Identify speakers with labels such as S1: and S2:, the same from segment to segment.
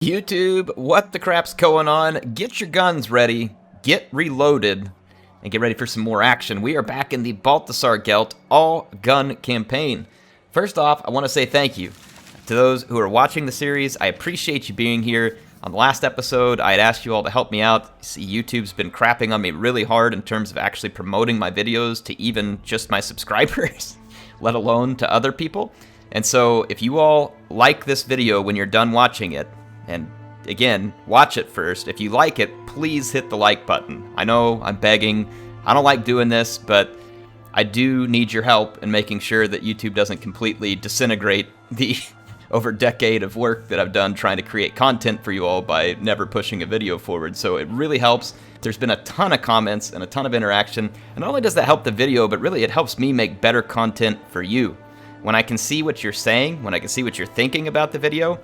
S1: YouTube, what the crap's going on? Get your guns ready, get reloaded, and get ready for some more action. We are back in the Balthasar Gelt all-gun campaign. First off, I want to say thank you to those who are watching the series. I appreciate you being here. On the last episode, I had asked you all to help me out. See, YouTube's been crapping on me really hard in terms of actually promoting my videos to even just my subscribers, let alone to other people. And so if you all like this video when you're done watching it, and again, watch it first. If you like it, please hit the like button. I know I'm begging. I don't like doing this, but I do need your help in making sure that YouTube doesn't completely disintegrate the over decade of work that I've done trying to create content for you all by never pushing a video forward. So it really helps. There's been a ton of comments and a ton of interaction. And not only does that help the video, but really it helps me make better content for you. When I can see what you're saying, when I can see what you're thinking about the video,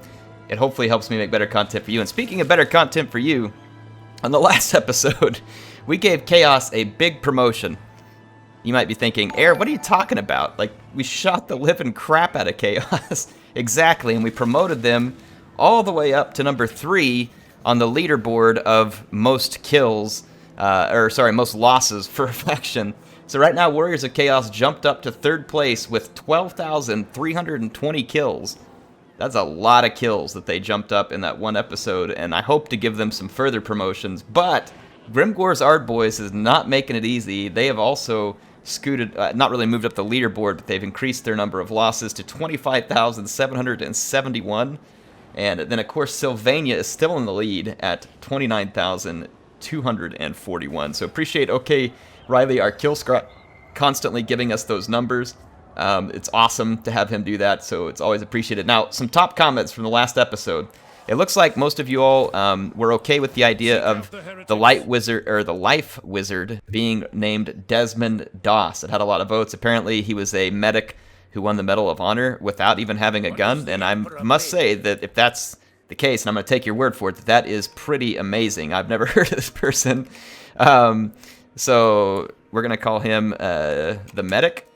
S1: it hopefully helps me make better content for you. And speaking of better content for you, on the last episode, we gave Chaos a big promotion. You might be thinking, Air, what are you talking about? Like, we shot the living crap out of Chaos. Exactly, and we promoted them all the way up to number 3 on the leaderboard of most kills, most losses for a faction. So right now, Warriors of Chaos jumped up to 3rd place with 12,320 kills. That's a lot of kills that they jumped up in that one episode, and I hope to give them some further promotions. But Grimgor's Art Boys is not making it easy. They have also scooted, not really moved up the leaderboard, but they've increased their number of losses to 25,771. And then, of course, Sylvania is still in the lead at 29,241. So appreciate OK Riley, our kill scribe, constantly giving us those numbers. It's awesome to have him do that, so it's always appreciated. Now, some top comments from the last episode. It looks like most of you all were okay with the idea of the Life Wizard being named Desmond Doss. It had a lot of votes. Apparently, he was a medic who won the Medal of Honor without even having a gun, and I must say that if that's the case, and I'm going to take your word for it, that is pretty amazing. I've never heard of this person. So we're going to call him the medic.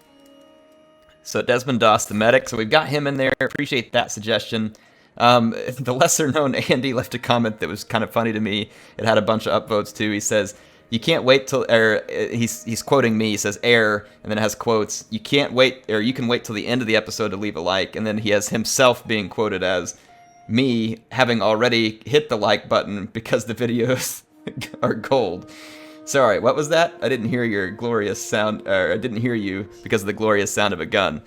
S1: So Desmond Doss, the medic. So we've got him in there. Appreciate that suggestion. The lesser-known Andy left a comment that was kind of funny to me. It had a bunch of upvotes too. He says, "You can't wait till," or he's quoting me. He says, "Air," and then it has quotes. "You can't wait, or you can wait till the end of the episode to leave a like." And then he has himself being quoted as me having already hit the like button because the videos are gold. Sorry, what was that? I didn't hear your glorious sound, or I didn't hear you because of the glorious sound of a gun.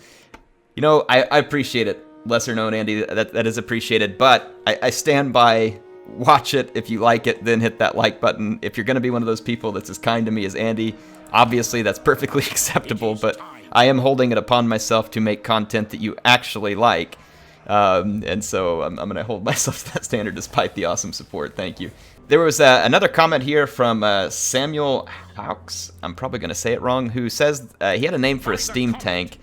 S1: You know, I appreciate it, lesser known Andy, that is appreciated, but I stand by, watch it, if you like it, then hit that like button. If you're going to be one of those people that's as kind to me as Andy, obviously that's perfectly acceptable, but I am holding it upon myself to make content that you actually like, and so I'm going to hold myself to that standard despite the awesome support. Thank you. There was another comment here from Samuel Hawks, I'm probably going to say it wrong, who says he had a name for a steam tank.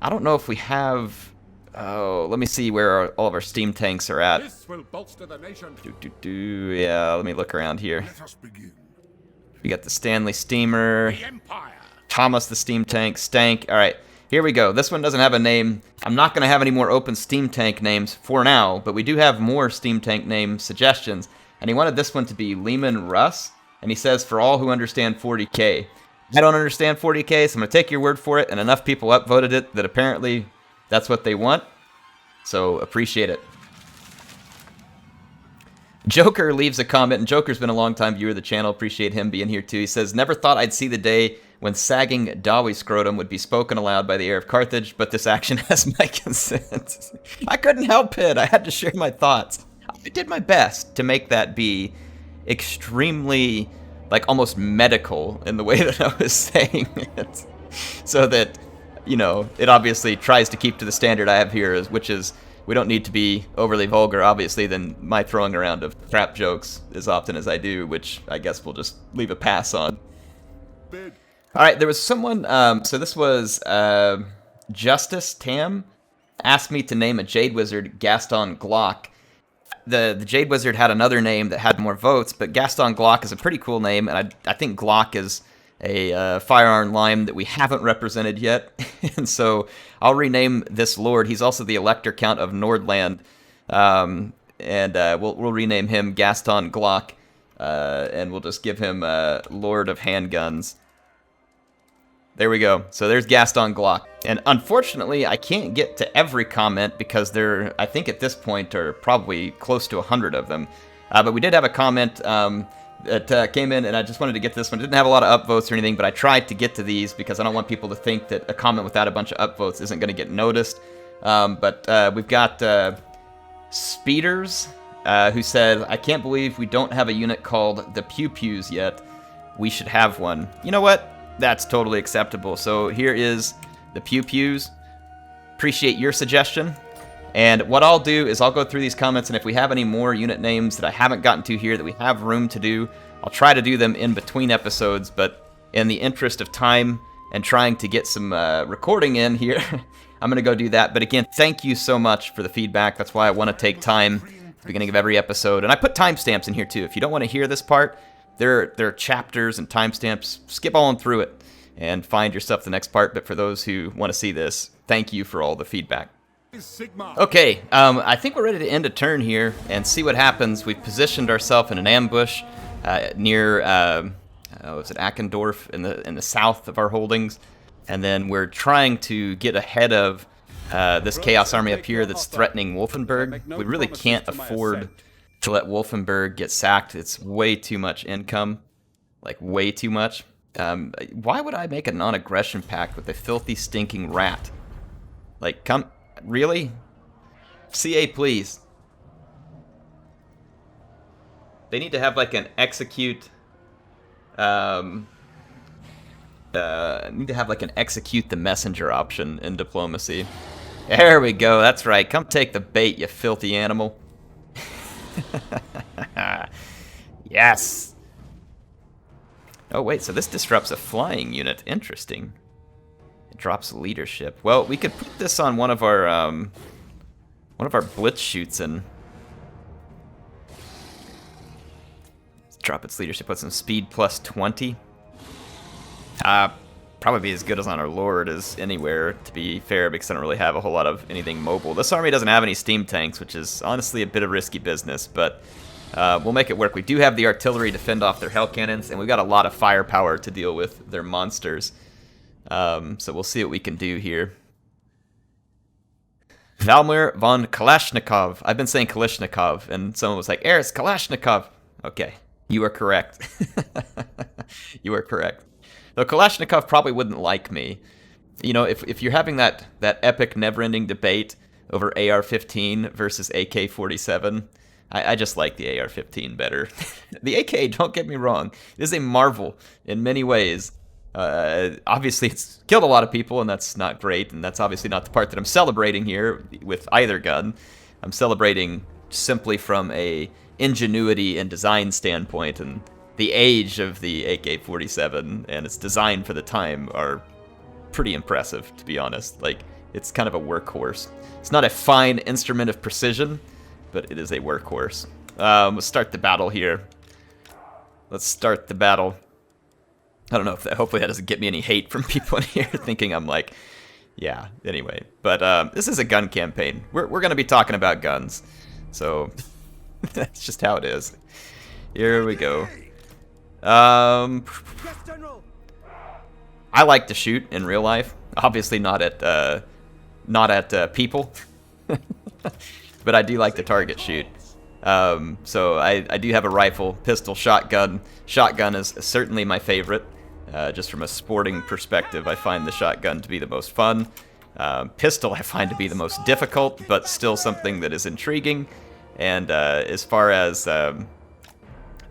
S1: I don't know if we have... Oh, let me see where all of our steam tanks are at.
S2: This will bolster the nation.
S1: Yeah, let me look around here.
S2: Let us begin.
S1: We got the Stanley Steamer,
S2: The Empire.
S1: Thomas the steam tank, Stank. All right, here we go. This one doesn't have a name. I'm not going to have any more open steam tank names for now, but we do have more steam tank name suggestions. And he wanted this one to be Lehman Russ, and he says, "For all who understand 40K. I don't understand 40K, so I'm going to take your word for it, and enough people upvoted it that apparently that's what they want, so appreciate it." Joker leaves a comment, and Joker's been a long-time viewer of the channel. Appreciate him being here, too. He says, "Never thought I'd see the day when sagging Dawi scrotum would be spoken aloud by the heir of Carthage, but this action has my consent." I couldn't help it. I had to share my thoughts. I did my best to make that be extremely, like, almost medical in the way that I was saying it, so that, you know, it obviously tries to keep to the standard I have here, which is we don't need to be overly vulgar, obviously, than my throwing around of crap jokes as often as I do, which I guess we'll just leave a pass on. All right, there was someone, so this was Justice Tam, asked me to name a Jade Wizard Gaston Glock. The Jade Wizard had another name that had more votes, but Gaston Glock is a pretty cool name, and I think Glock is a firearm line that we haven't represented yet, and so I'll rename this lord. He's also the Elector Count of Nordland, and we'll rename him Gaston Glock, and we'll just give him Lord of Handguns. There we go. So there's Gaston Glock. And unfortunately, I can't get to every comment because there, I think at this point, are probably close to 100 of them. But we did have a comment that came in, and I just wanted to get to this one. It didn't have a lot of upvotes or anything, but I tried to get to these because I don't want people to think that a comment without a bunch of upvotes isn't going to get noticed. But we've got Speeders, who said, I can't believe we don't have a unit called the Pew Pews yet. We should have one. You know what? That's totally acceptable. So here is the Pew Pews. Appreciate your suggestion. And what I'll do is I'll go through these comments, and if we have any more unit names that I haven't gotten to here that we have room to do, I'll try to do them in between episodes, but in the interest of time and trying to get some recording in here, I'm going to go do that. But again, thank you so much for the feedback. That's why I want to take time at the beginning of every episode. And I put timestamps in here too. If you don't want to hear this part, there are chapters and timestamps. Skip on through it and find yourself the next part. But for those who want to see this, thank you for all the feedback. Okay, I think we're ready to end a turn here and see what happens. We've positioned ourselves in an ambush near, was it Ackendorf in the south of our holdings, and then we're trying to get ahead of this Chaos Army up here that's threatening Wolfenburg. We really can't afford to let Wolfenburg get sacked. It's way too much income, like way too much. Why would I make a non-aggression pact with a filthy, stinking rat? Like, come, really? CA, please. They need to have like an execute. Need to have like an execute the messenger option in diplomacy. There we go. That's right. Come take the bait, you filthy animal. Yes. Oh wait, so this disrupts a flying unit. Interesting. It drops leadership. Well, we could put this on one of our blitz shoots and drop its leadership with some speed plus 20. Probably be as good as on our Lord as anywhere, to be fair, because I don't really have a whole lot of anything mobile. This army doesn't have any steam tanks, which is honestly a bit of risky business, but we'll make it work. We do have the artillery to fend off their hell cannons, and we've got a lot of firepower to deal with their monsters. So we'll see what we can do here. Valmir von Kalashnikov. I've been saying Kalashnikov, and someone was like, it's Kalashnikov. Okay, you are correct. You are correct. Though Kalashnikov probably wouldn't like me. You know, if you're having that epic never-ending debate over AR-15 versus AK-47, I just like the AR-15 better. The AK, don't get me wrong, is a marvel in many ways. Obviously, it's killed a lot of people, and that's not great, and that's obviously not the part that I'm celebrating here with either gun. I'm celebrating simply from a ingenuity and design standpoint, and the age of the AK-47 and its design for the time are pretty impressive, to be honest. Like, it's kind of a workhorse. It's not a fine instrument of precision, but it is a workhorse. Let's start the battle here. Let's start the battle. I don't know if that, hopefully that doesn't get me any hate from people in here thinking I'm like, yeah, anyway. But this is a gun campaign. We're going to be talking about guns. So that's just how it is. Here we go. I like to shoot in real life. Obviously not at people. But I do like to target shoot. So I do have a rifle, pistol, shotgun. Shotgun is certainly my favorite. Just from a sporting perspective, I find the shotgun to be the most fun. Pistol I find to be the most difficult, but still something that is intriguing. And as far as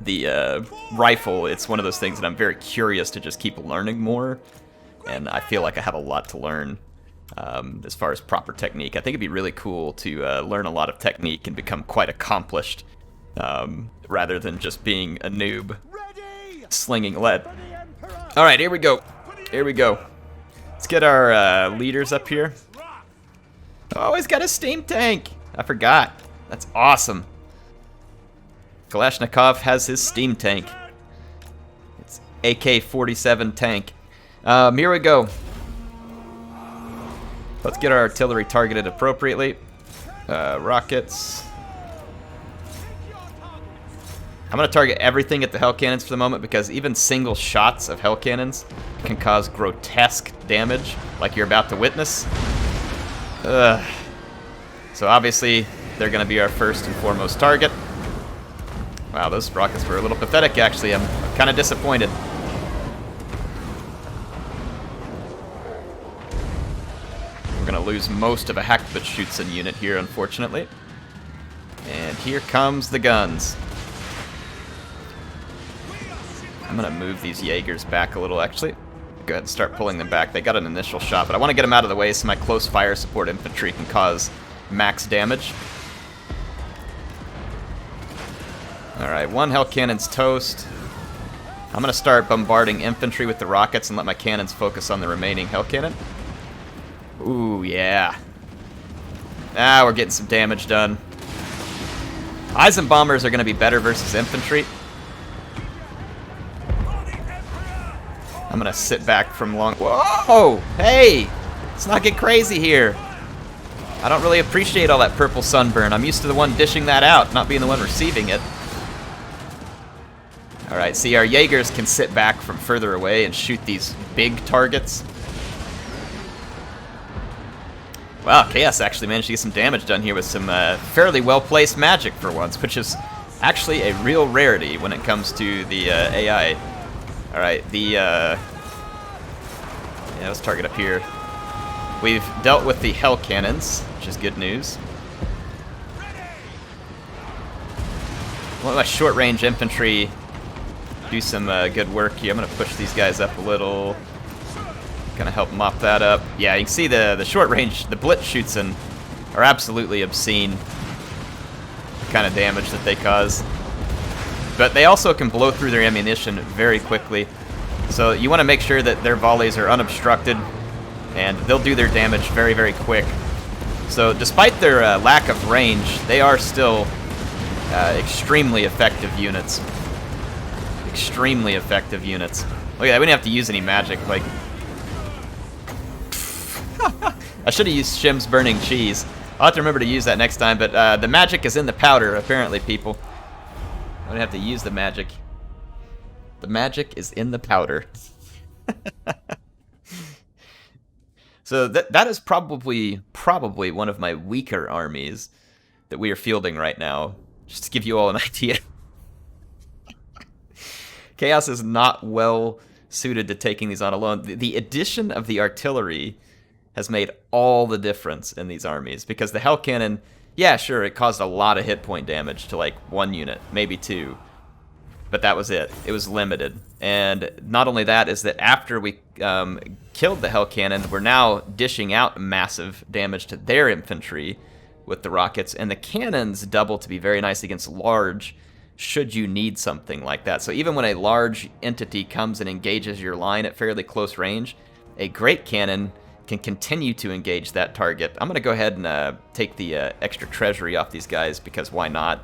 S1: the rifle, it's one of those things that I'm very curious to just keep learning more. And I feel like I have a lot to learn as far as proper technique. I think it'd be really cool to learn a lot of technique and become quite accomplished rather than just being a noob slinging lead. All right, here we go. Here we go. Let's get our leaders up here. Oh, he's got a steam tank. I forgot. That's awesome. Kalashnikov has his steam tank. It's AK-47 tank. Here we go. Let's get our artillery targeted appropriately. Rockets. I'm going to target everything at the hell cannons for the moment because even single shots of hell cannons can cause grotesque damage, like you're about to witness. Ugh. So obviously, they're going to be our first and foremost target. Wow, those rockets were a little pathetic, actually. I'm kind of disappointed. We're going to lose most of a Hackbutschützen unit here, unfortunately. And here comes the guns. I'm going to move these Jaegers back a little, actually. Go ahead and start pulling them back. They got an initial shot, but I want to get them out of the way so my close fire support infantry can cause max damage. Alright, one hell cannon's toast. I'm going to start bombarding infantry with the rockets and let my cannons focus on the remaining hell cannon. Ooh, yeah. Ah, we're getting some damage done. Eisenbombers are going to be better versus infantry. I'm going to sit back from long... Whoa! Hey! Let's not get crazy here. I don't really appreciate all that purple sunburn. I'm used to the one dishing that out, not being the one receiving it. Alright, see, our Jaegers can sit back from further away and shoot these big targets. Wow, Chaos actually managed to get some damage done here with some fairly well-placed magic for once, which is actually a real rarity when it comes to the AI. Alright, yeah, let's target up here. We've dealt with the hell cannons, which is good news. Let my short-range infantry do some good work here. I'm going to push these guys up a little. Gonna help mop that up. Yeah, you can see the short range, the Blitzschützen are absolutely obscene. The kind of damage that they cause. But they also can blow through their ammunition very quickly. So you want to make sure that their volleys are unobstructed, and they'll do their damage very, very quick. So despite their lack of range, they are still extremely effective units. Extremely effective units. Look at that, we didn't have to use any magic. Like, I should have used Shim's Burning Cheese. I'll have to remember to use that next time, but the magic is in the powder, apparently, people. I don't have to use the magic. The magic is in the powder. So that is probably one of my weaker armies that we are fielding right now, just to give you all an idea. Chaos is not well suited to taking these on alone. The addition of the artillery has made all the difference in these armies, because the hell cannon, yeah, sure, it caused a lot of hit point damage to like one unit, maybe two, but that was it. It was limited. And not only that, is that after we killed the hell cannon, we're now dishing out massive damage to their infantry with the rockets, and the cannons double to be very nice against large, should you need something like that. So even when a large entity comes and engages your line at fairly close range, a great cannon can continue to engage that target. I'm going to go ahead and take the extra treasury off these guys, because why not?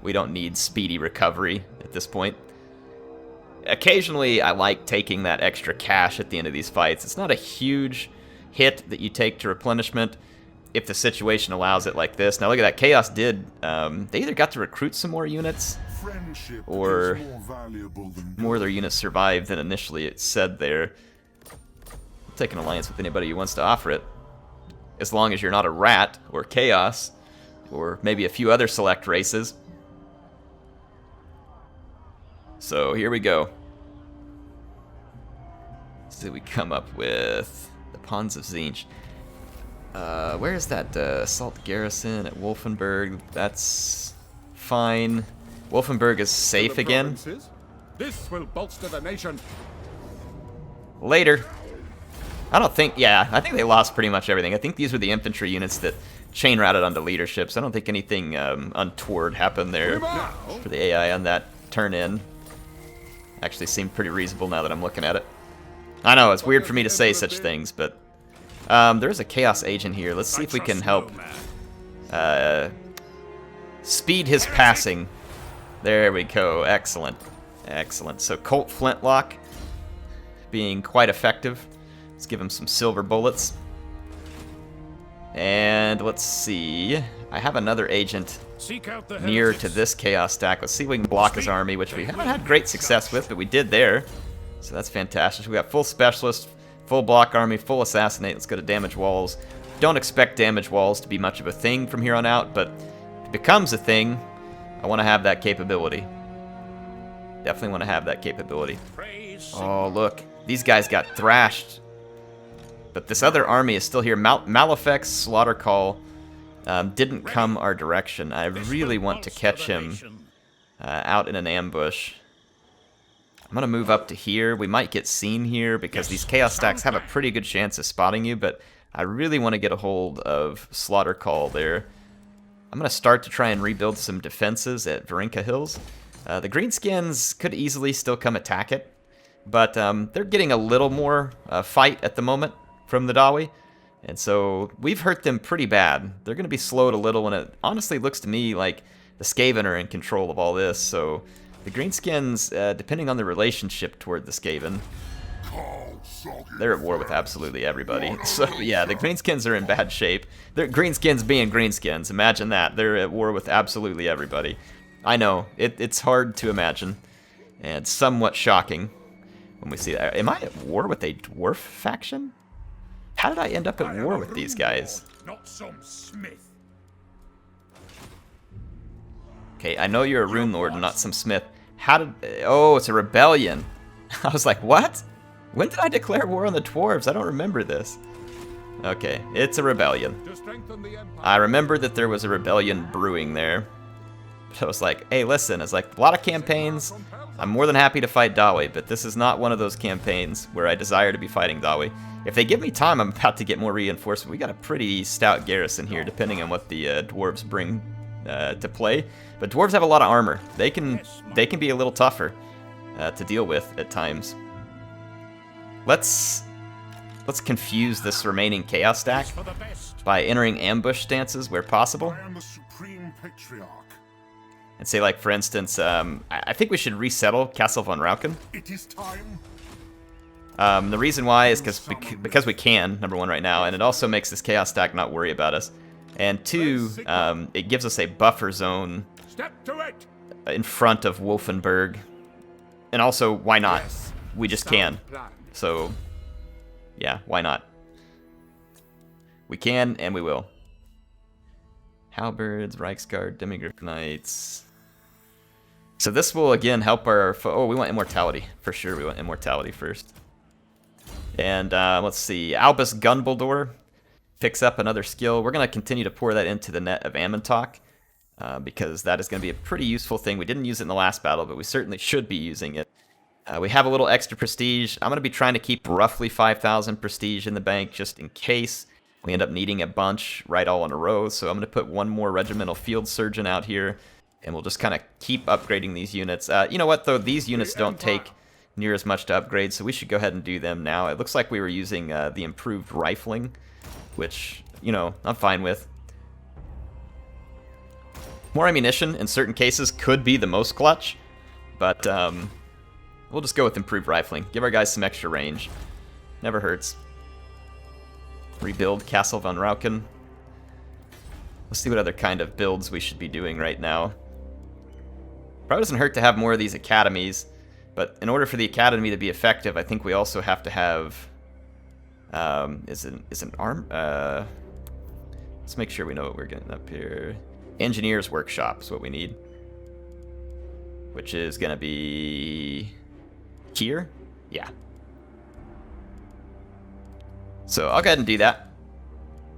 S1: We don't need speedy recovery at this point. Occasionally, I like taking that extra cash at the end of these fights. It's not a huge hit that you take to replenishment if the situation allows it like this. Now look at that, Chaos did, they either got to recruit some more units, or more of their units survived than initially it said there. Take an alliance with anybody who wants to offer it, as long as you're not a rat or Chaos or maybe a few other select races. So here we go. Let's see what we come up with. The Pawns of Tzeentch. Where is that assault garrison at Wolfenburg? That's fine. Wolfenburg is safe again.
S2: This will bolster the nation.
S1: Later. I don't think, yeah, I think they lost pretty much everything. I think these were the infantry units that chain routed onto leaderships. I don't think anything untoward happened there for the AI on that turn-in. Actually seemed pretty reasonable now that I'm looking at it. I know, it's weird for me to say such things, but there's a Chaos agent here. Let's see if we can help speed his passing. There we go. Excellent. Excellent. So Colt Flintlock being quite effective. Let's give him some silver bullets. And let's see. I have another agent
S2: Seek out the
S1: near
S2: heretics.
S1: to this chaos stack. Let's see if we can block his army, which we haven't had great success with, but we did there. So that's fantastic. We got full specialist, full block army, full assassinate. Let's go to damage walls. Don't expect damage walls to be much of a thing from here on out, but if it becomes a thing, I want to have that capability. Definitely want to have that capability. Oh, look. These guys got thrashed. But this other army is still here. Malefac's Slaughter Call didn't come our direction. I really want to catch him out in an ambush. I'm going to move up to here. We might get seen here because these chaos stacks have a pretty good chance of spotting you, but I really want to get a hold of Slaughter Call there. I'm going to start to try and rebuild some defenses at Varinka Hills. The Greenskins could easily still come attack it, but they're getting a little more fight at the moment from the Dawi, and so we've hurt them pretty bad. They're going to be slowed a little, and it honestly looks to me like the Skaven are in control of all this, so the Greenskins, depending on the relationship toward the Skaven, they're at war with absolutely everybody. So yeah, the Greenskins are in bad shape. They're Greenskins being Greenskins. Imagine that. They're at war with absolutely everybody. I know, it's hard to imagine, and somewhat shocking when we see that. Am I at war with a dwarf faction? How did I end up at war with these guys?
S2: Not some smith.
S1: Okay, I know you're a rune lord and not some smith. How did... Oh, it's a rebellion. I was like, what? When did I declare war on the dwarves? I don't remember this. Okay, it's a rebellion.
S2: To strengthen the empire.
S1: I remember that there was a rebellion brewing there. But I was like, hey, listen, it's like a lot of campaigns. I'm more than happy to fight Dawi, but this is not one of those campaigns where I desire to be fighting Dawi. If they give me time, I'm about to get more reinforcement. We got a pretty stout garrison here, depending on what the dwarves bring to play. But dwarves have a lot of armor. They can be a little tougher to deal with at times. Let's confuse this remaining chaos stack
S2: For the best.
S1: by entering ambush stances where possible.
S2: I am the supreme patriarch.
S1: And say, like, for instance, I think we should resettle Castle von Rauken.
S2: It is time.
S1: The reason why is because we can, number one, right now, and it also makes this chaos stack not worry about us. And two, it gives us a buffer zone
S2: Step to it.
S1: in front of Wolfenburg. And also, why not? We just can.
S2: Plan.
S1: So, yeah, why not? We can, and we will. Halberds, Reichsguard, Demigryph Knights. So this will, again, help our... Oh, we want immortality. For sure, we want immortality first. And let's see. Albus Gunbaldor picks up another skill. We're going to continue to pour that into the net of Amontok, because that is going to be a pretty useful thing. We didn't use it in the last battle, but we certainly should be using it. We have a little extra prestige. I'm going to be trying to keep roughly 5,000 prestige in the bank just in case we end up needing a bunch right all in a row. So I'm going to put one more regimental field surgeon out here, and we'll just kind of keep upgrading these units. You know what, though? These units don't take near as much to upgrade, so we should go ahead and do them now. It looks like we were using the improved rifling, which, you know, I'm fine with. More ammunition in certain cases could be the most clutch, but we'll just go with improved rifling. Give our guys some extra range. Never hurts. Rebuild Castle von Rauken. Let's see what other kind of builds we should be doing right now. Probably doesn't hurt to have more of these academies, but in order for the academy to be effective, I think we also have to have... Let's make sure we know what we're getting up here. Engineer's Workshop is what we need, which is going to be here. Yeah. So I'll go ahead and do that.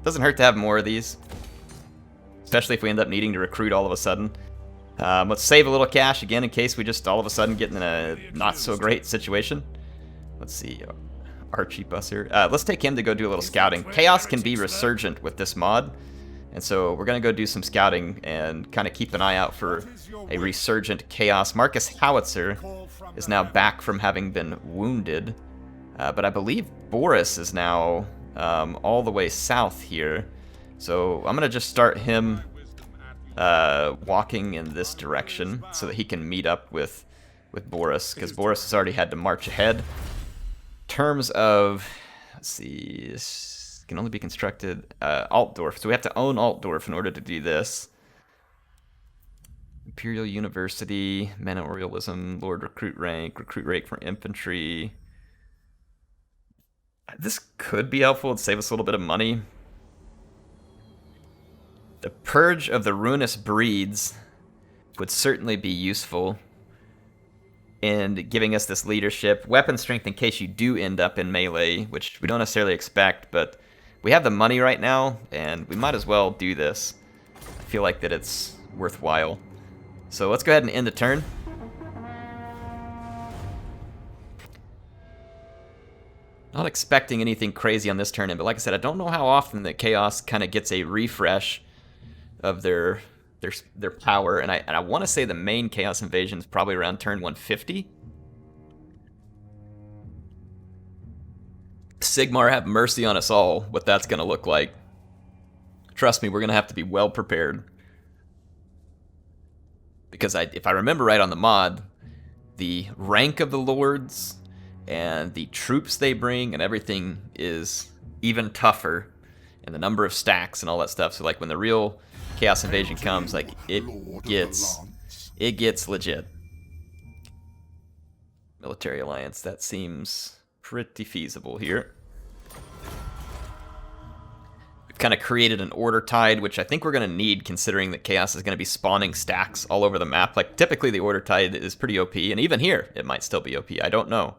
S1: Doesn't hurt to have more of these, especially if we end up needing to recruit all of a sudden. Let's save a little cash again in case we just all of a sudden get in a not so great situation. Let's see. Archie Busser. Let's take him to go do a little scouting. Chaos can be resurgent with this mod, and so we're going to go do some scouting and kind of keep an eye out for a resurgent Chaos. Marcus Howitzer is now back from having been wounded, but I believe Boris is now all the way south here, so I'm going to just start him walking in this direction so that he can meet up with Boris, because Boris has already had to march ahead. Terms of, let's see, this can only be constructed Altdorf, so we have to own Altdorf in order to do this. Imperial University, Manorialism, Lord recruit rank for infantry. This could be helpful and save us a little bit of money. The Purge of the Ruinous Breeds would certainly be useful in giving us this leadership. Weapon strength in case you do end up in melee, which we don't necessarily expect, but we have the money right now, and we might as well do this. I feel like that it's worthwhile. So let's go ahead and end the turn. Not expecting anything crazy on this turn, but like I said, I don't know how often that Chaos kind of gets a refresh of their power, and I want to say the main Chaos invasion is probably around turn 150. Sigmar have mercy on us all, what that's going to look like. Trust me, we're going to have to be well prepared. Because if I remember right on the mod, the rank of the lords and the troops they bring and everything is even tougher, and the number of stacks and all that stuff. So like when the real Chaos Invasion comes, like it gets legit. Military alliance, that seems pretty feasible here. We've kind of created an order tide, which I think we're going to need considering that Chaos is going to be spawning stacks all over the map. Like typically the order tide is pretty OP, and even here it might still be OP. I don't know.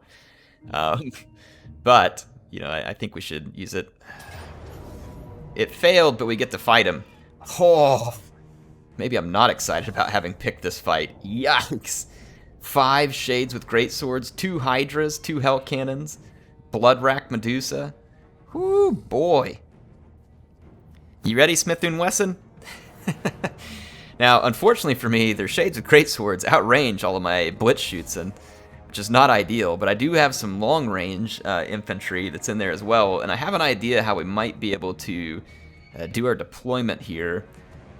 S1: But, you know, I think we should use it. It failed, but we get to fight him. Oh, maybe I'm not excited about having picked this fight. Yikes. 5 shades with great swords, 2 hydras, 2 hell cannons, Bloodrack Medusa. Whoo, boy. You ready, Smith Und Wesson? Now, unfortunately for me, their shades with great swords outrange all of my blitz shoots, and which is not ideal, but I do have some long-range infantry that's in there as well, and I have an idea how we might be able to do our deployment here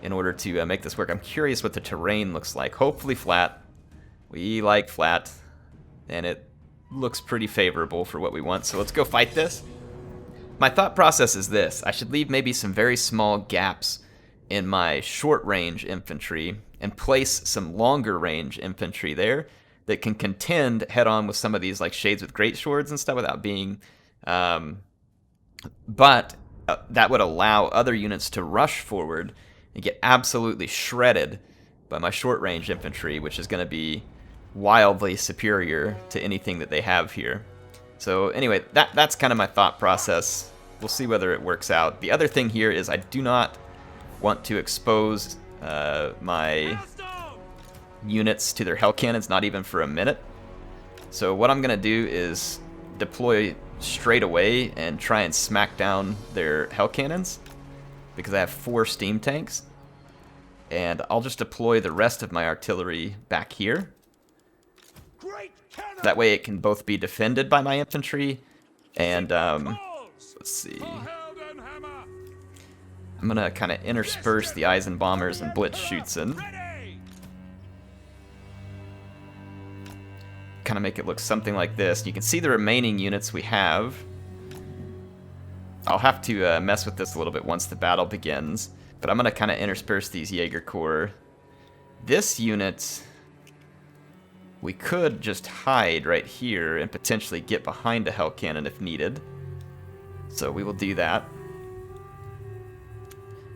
S1: in order to make this work. I'm curious what the terrain looks like. Hopefully flat. We like flat, and it looks pretty favorable for what we want, so let's go fight this. My thought process is this. I should leave maybe some very small gaps in my short-range infantry and place some longer-range infantry there that can contend head-on with some of these like shades with great swords and stuff without being... but that would allow other units to rush forward and get absolutely shredded by my short-range infantry, which is going to be wildly superior to anything that they have here. So anyway, that's kind of my thought process. We'll see whether it works out. The other thing here is I do not want to expose my units to their hell cannons, not even for a minute. So what I'm going to do is deploy straight away and try and smack down their hell cannons, because I have 4 steam tanks. And I'll just deploy the rest of my artillery back here. That way it can both be defended by my infantry and, let's see. I'm going to kind of intersperse the Eisenbombers and Blitz shoots in. Kind of make it look something like this. You can see the remaining units we have. I'll have to mess with this a little bit once the battle begins, but I'm going to kind of intersperse these Jaeger Corps. This unit, we could just hide right here and potentially get behind a Hell Cannon if needed. So we will do that.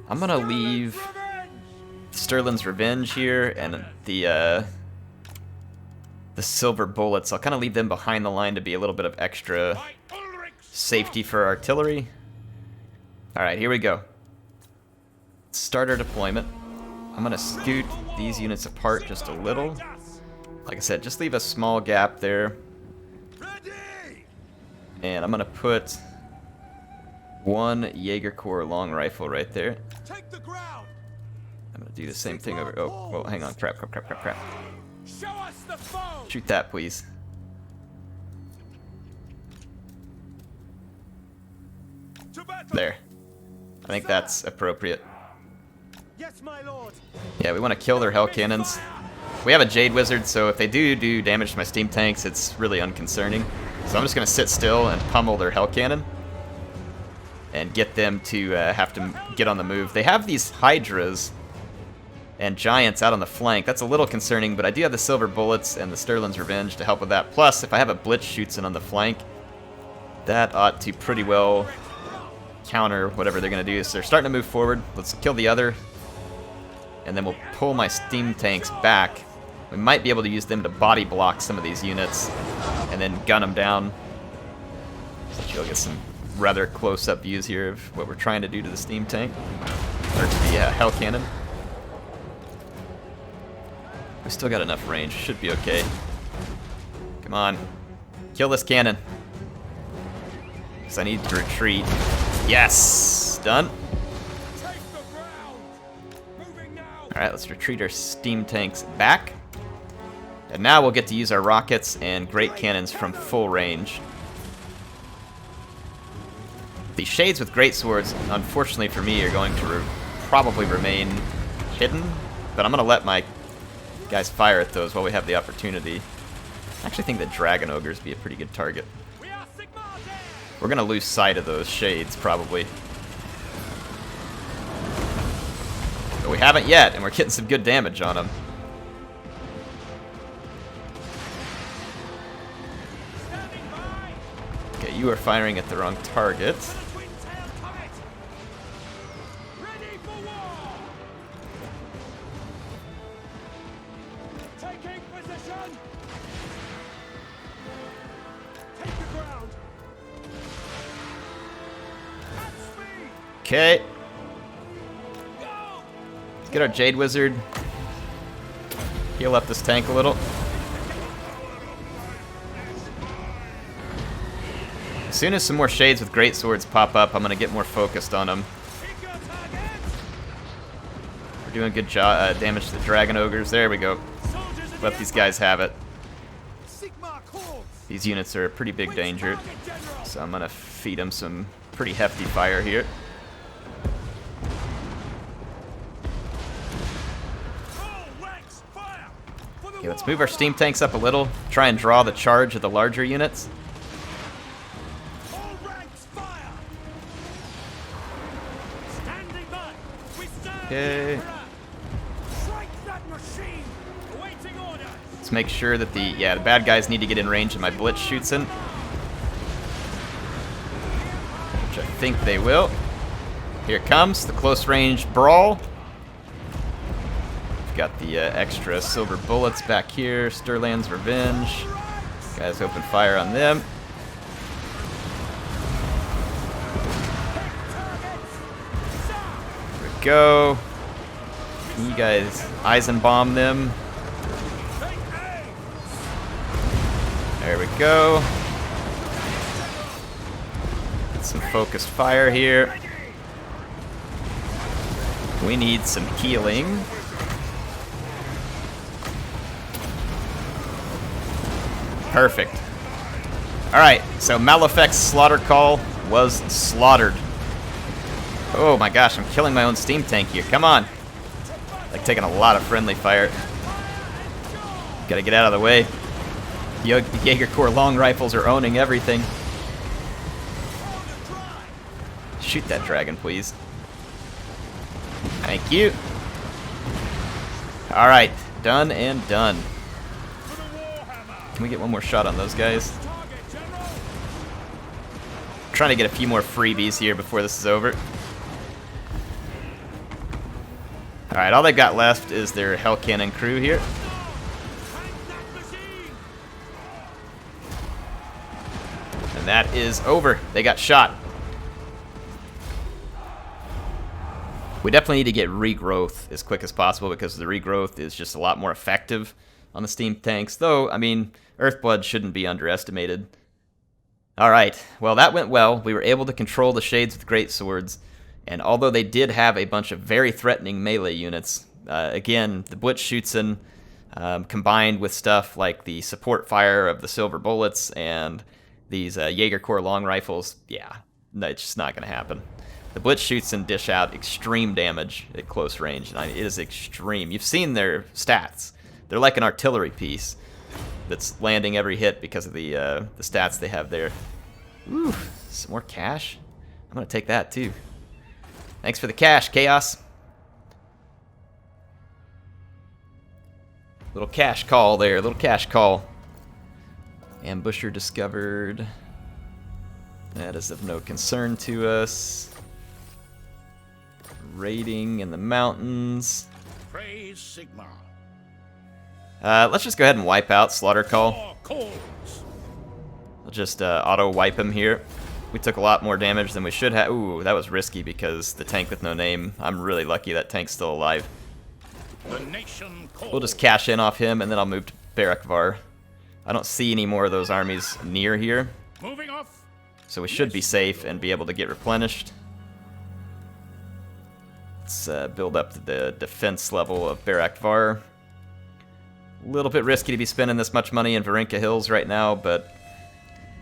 S1: I'm going to leave Sterling's Revenge here and the Silver Bullets. I'll kind of leave them behind the line to be a little bit of extra safety for artillery. Alright, here we go. Start our deployment. I'm going to scoot these units apart just a little. Like I said, just leave a small gap there. And I'm going to put 1 Jaeger Corps long rifle right there. I'm going to do the same thing over... Oh, well, hang on. Crap. Shoot that, please. There. I think that's appropriate.
S3: Yes, my lord.
S1: Yeah, we want to kill their hell cannons. We have a Jade Wizard, so if they do damage to my steam tanks, it's really unconcerning. So I'm just going to sit still and pummel their hell cannon and get them to have to get on the move. They have these Hydras and giants out on the flank. That's a little concerning, but I do have the silver bullets and the Sterling's Revenge to help with that. Plus, if I have a Blitzschützen on the flank, that ought to pretty well counter whatever they're going to do. So they're starting to move forward. Let's kill the other, and then we'll pull my steam tanks back. We might be able to use them to body block some of these units and then gun them down. So you'll get some rather close-up views here of what we're trying to do to the steam tank, or to the Hell Cannon. We still got enough range. Should be okay. Come on. Kill this cannon. Because I need to retreat. Yes! Done. Alright, let's retreat our steam tanks back. And now we'll get to use our rockets and great cannons from full range. The shades with great swords, unfortunately for me, are going to probably remain hidden. But I'm going to let my guys fire at those while we have the opportunity. I actually think that Dragon Ogres be a pretty good target. We're going to lose sight of those shades, probably. But we haven't yet, and we're getting some good damage on them. Okay, you are firing at the wrong target. Okay. Let's get our Jade Wizard. Heal up this tank a little. As soon as some more shades with great swords pop up, I'm going to get more focused on them. We're doing good job damage to the Dragon Ogres. There we go. Let these guys have it. These units are a pretty big danger, so I'm going to feed them some pretty hefty fire here. Okay, let's move our steam tanks up a little. Try and draw the charge of the larger units. Okay. Let's make sure that the bad guys need to get in range of my Blitzschützen, which I think they will. Here it comes, the close range brawl. Got the extra silver bullets back here. Sterling's Revenge. Guys open fire on them. There we go. Can you guys Eisenbomb them? There we go. Get some focused fire here. We need some healing. Perfect. Alright, so Malefac's slaughter call was slaughtered. Oh my gosh, I'm killing my own steam tank here. Come on. Like taking a lot of friendly fire. Gotta get out of the way. The Jaeger Corps long rifles are owning everything. Shoot that dragon, please. Thank you. Alright, done and done. Can we get one more shot on those guys? I'm trying to get a few more freebies here before this is over. Alright, all they've got left is their Hell Cannon crew here. And that is over. They got shot. We definitely need to get regrowth as quick as possible because the regrowth is just a lot more effective on the steam tanks. Though, I mean, Earthblood shouldn't be underestimated. Alright, well that went well. We were able to control the shades with great swords. And although they did have a bunch of very threatening melee units, again, the Blitzschützen combined with stuff like the support fire of the silver bullets and these Jaeger Corps long rifles, yeah, no, it's just not going to happen. The Blitzschützen dish out extreme damage at close range, and it is extreme. You've seen their stats. They're like an artillery piece that's landing every hit because of the stats they have there. Ooh, some more cash. I'm going to take that too. Thanks for the cash, Chaos. Little cash call there, little cash call. Ambusher discovered. That is of no concern to us. Raiding in the mountains.
S2: Praise Sigma.
S1: Let's just go ahead and wipe out Slaughter Call.
S2: Four calls.
S1: I'll just auto-wipe him here. We took a lot more damage than we should have. Ooh, that was risky because the tank with no name. I'm really lucky that tank's still alive.
S2: The nation calls.
S1: We'll just cash in off him, and then I'll move to Barakvar. I don't see any more of those armies near here,
S2: Moving off.
S1: so we should be safe and be able to get replenished. Let's build up to the defense level of Barakvar. A little bit risky to be spending this much money in Varenka Hills right now, but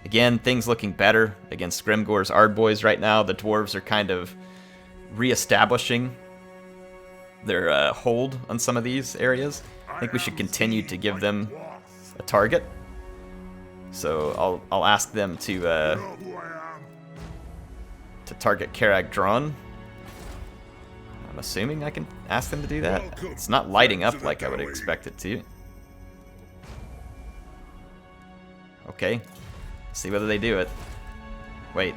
S1: again, things looking better against Grimgor's Ardboys right now. The dwarves are kind of re-establishing their hold on some of these areas. I think we should continue to give them a target. So I'll ask them to target Karag Drawn. I'm assuming I can ask them to do that. It's not lighting up like I would expect it to. Okay. See whether they do it. Wait.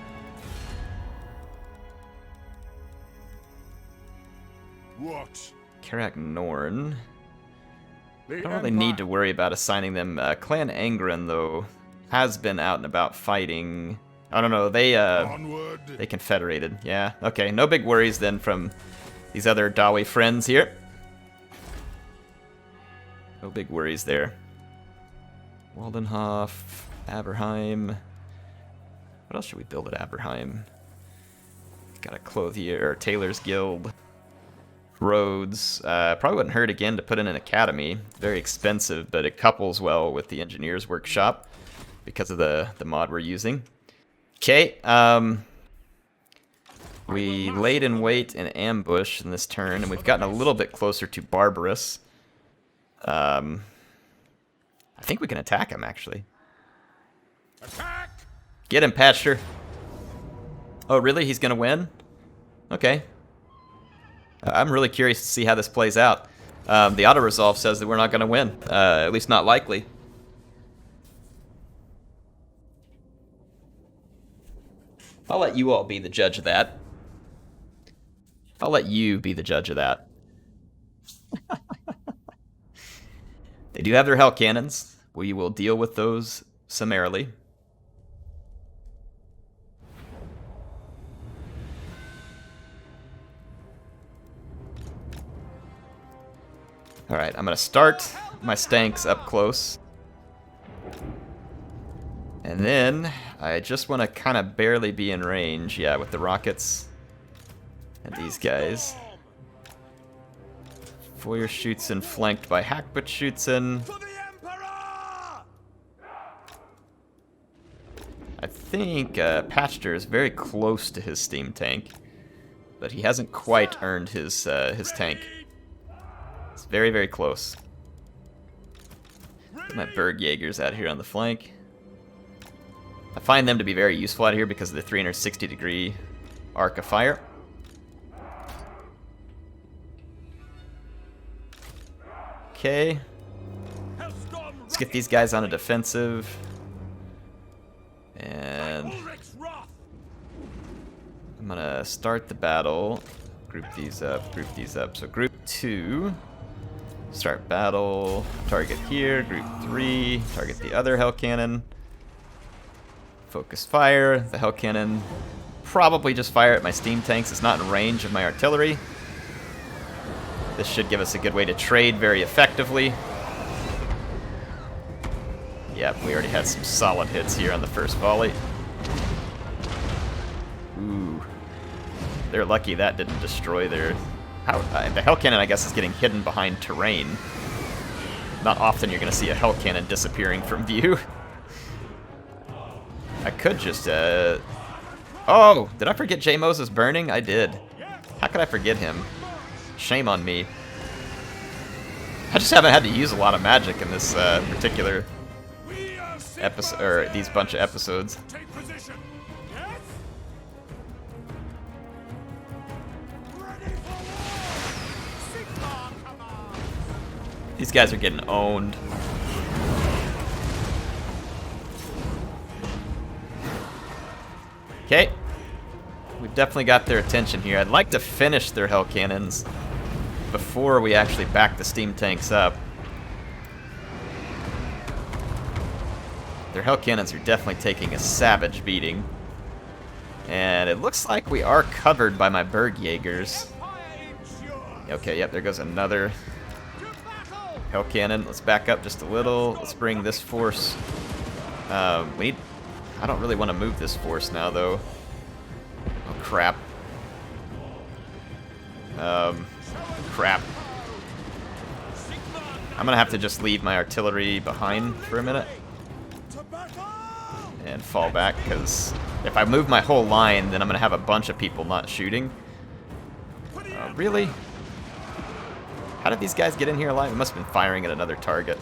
S2: What?
S1: Karak Norn. I don't really need to worry about assigning them. Clan Angren, though, has been out and about fighting. I don't know, they confederated. Yeah, okay, no big worries then from these other Dawi friends here. No big worries there. Waldenhof, Aberheim. What else should we build at Aberheim? Got a clothier, or tailor's guild. Roads. Probably wouldn't hurt again to put in an academy. Very expensive, but it couples well with the engineer's workshop because of the mod we're using. Okay, we laid in wait and ambush in this turn, and we've gotten a little bit closer to Barbarous. I think we can attack him, actually.
S2: Attack!
S1: Get him, Patchster. Oh, really? He's gonna win? Okay. I'm really curious to see how this plays out. The auto-resolve says that we're not gonna win. At least not likely. I'll let you all be the judge of that. I'll let you be the judge of that. They do have their hell cannons. We will deal with those summarily. Alright, I'm gonna start my stanks up close. And then I just want to kind of barely be in range, yeah, with the rockets and these guys. Feuerschutzen flanked by Hackbuttschützen. I think Patchster is very close to his steam tank, but he hasn't quite earned his tank. It's very, very close. Put my Bergjaegers out here on the flank. I find them to be very useful out here because of the 360-degree arc of fire. Okay. Let's get these guys on a defensive. And I'm gonna start the battle. Group these up, group these up. So group 2, start battle, target here. Group 3, target the other hell cannon. Focus fire. The hell cannon probably just fire at my steam tanks. It's not in range of my artillery. This should give us a good way to trade very effectively. Yep, we already had some solid hits here on the first volley. Ooh. They're lucky that didn't destroy their... the hell cannon, I guess, is getting hidden behind terrain. Not often you're going to see a hell cannon disappearing from view. I could just, Oh! Did I forget J. Moses burning? I did. How could I forget him? Shame on me. I just haven't had to use a lot of magic in this particular episode, or these bunch of episodes.
S2: Take position. Yes? Ready for war. Sigma command.
S1: These guys are getting owned. Okay. We've definitely got their attention here. I'd like to finish their hell cannons before we actually back the steam tanks up. Their hell cannons are definitely taking a savage beating. And it looks like we are covered by my Bergjaegers. Okay, yep, there goes another hell cannon. Let's back up just a little. Let's bring this force. I don't really want to move this force now, though. Oh, crap. Crap. I'm going to have to just leave my artillery behind for a minute and fall back, because if I move my whole line, then I'm going to have a bunch of people not shooting. Really? How did these guys get in here alive? They must have been firing at another target.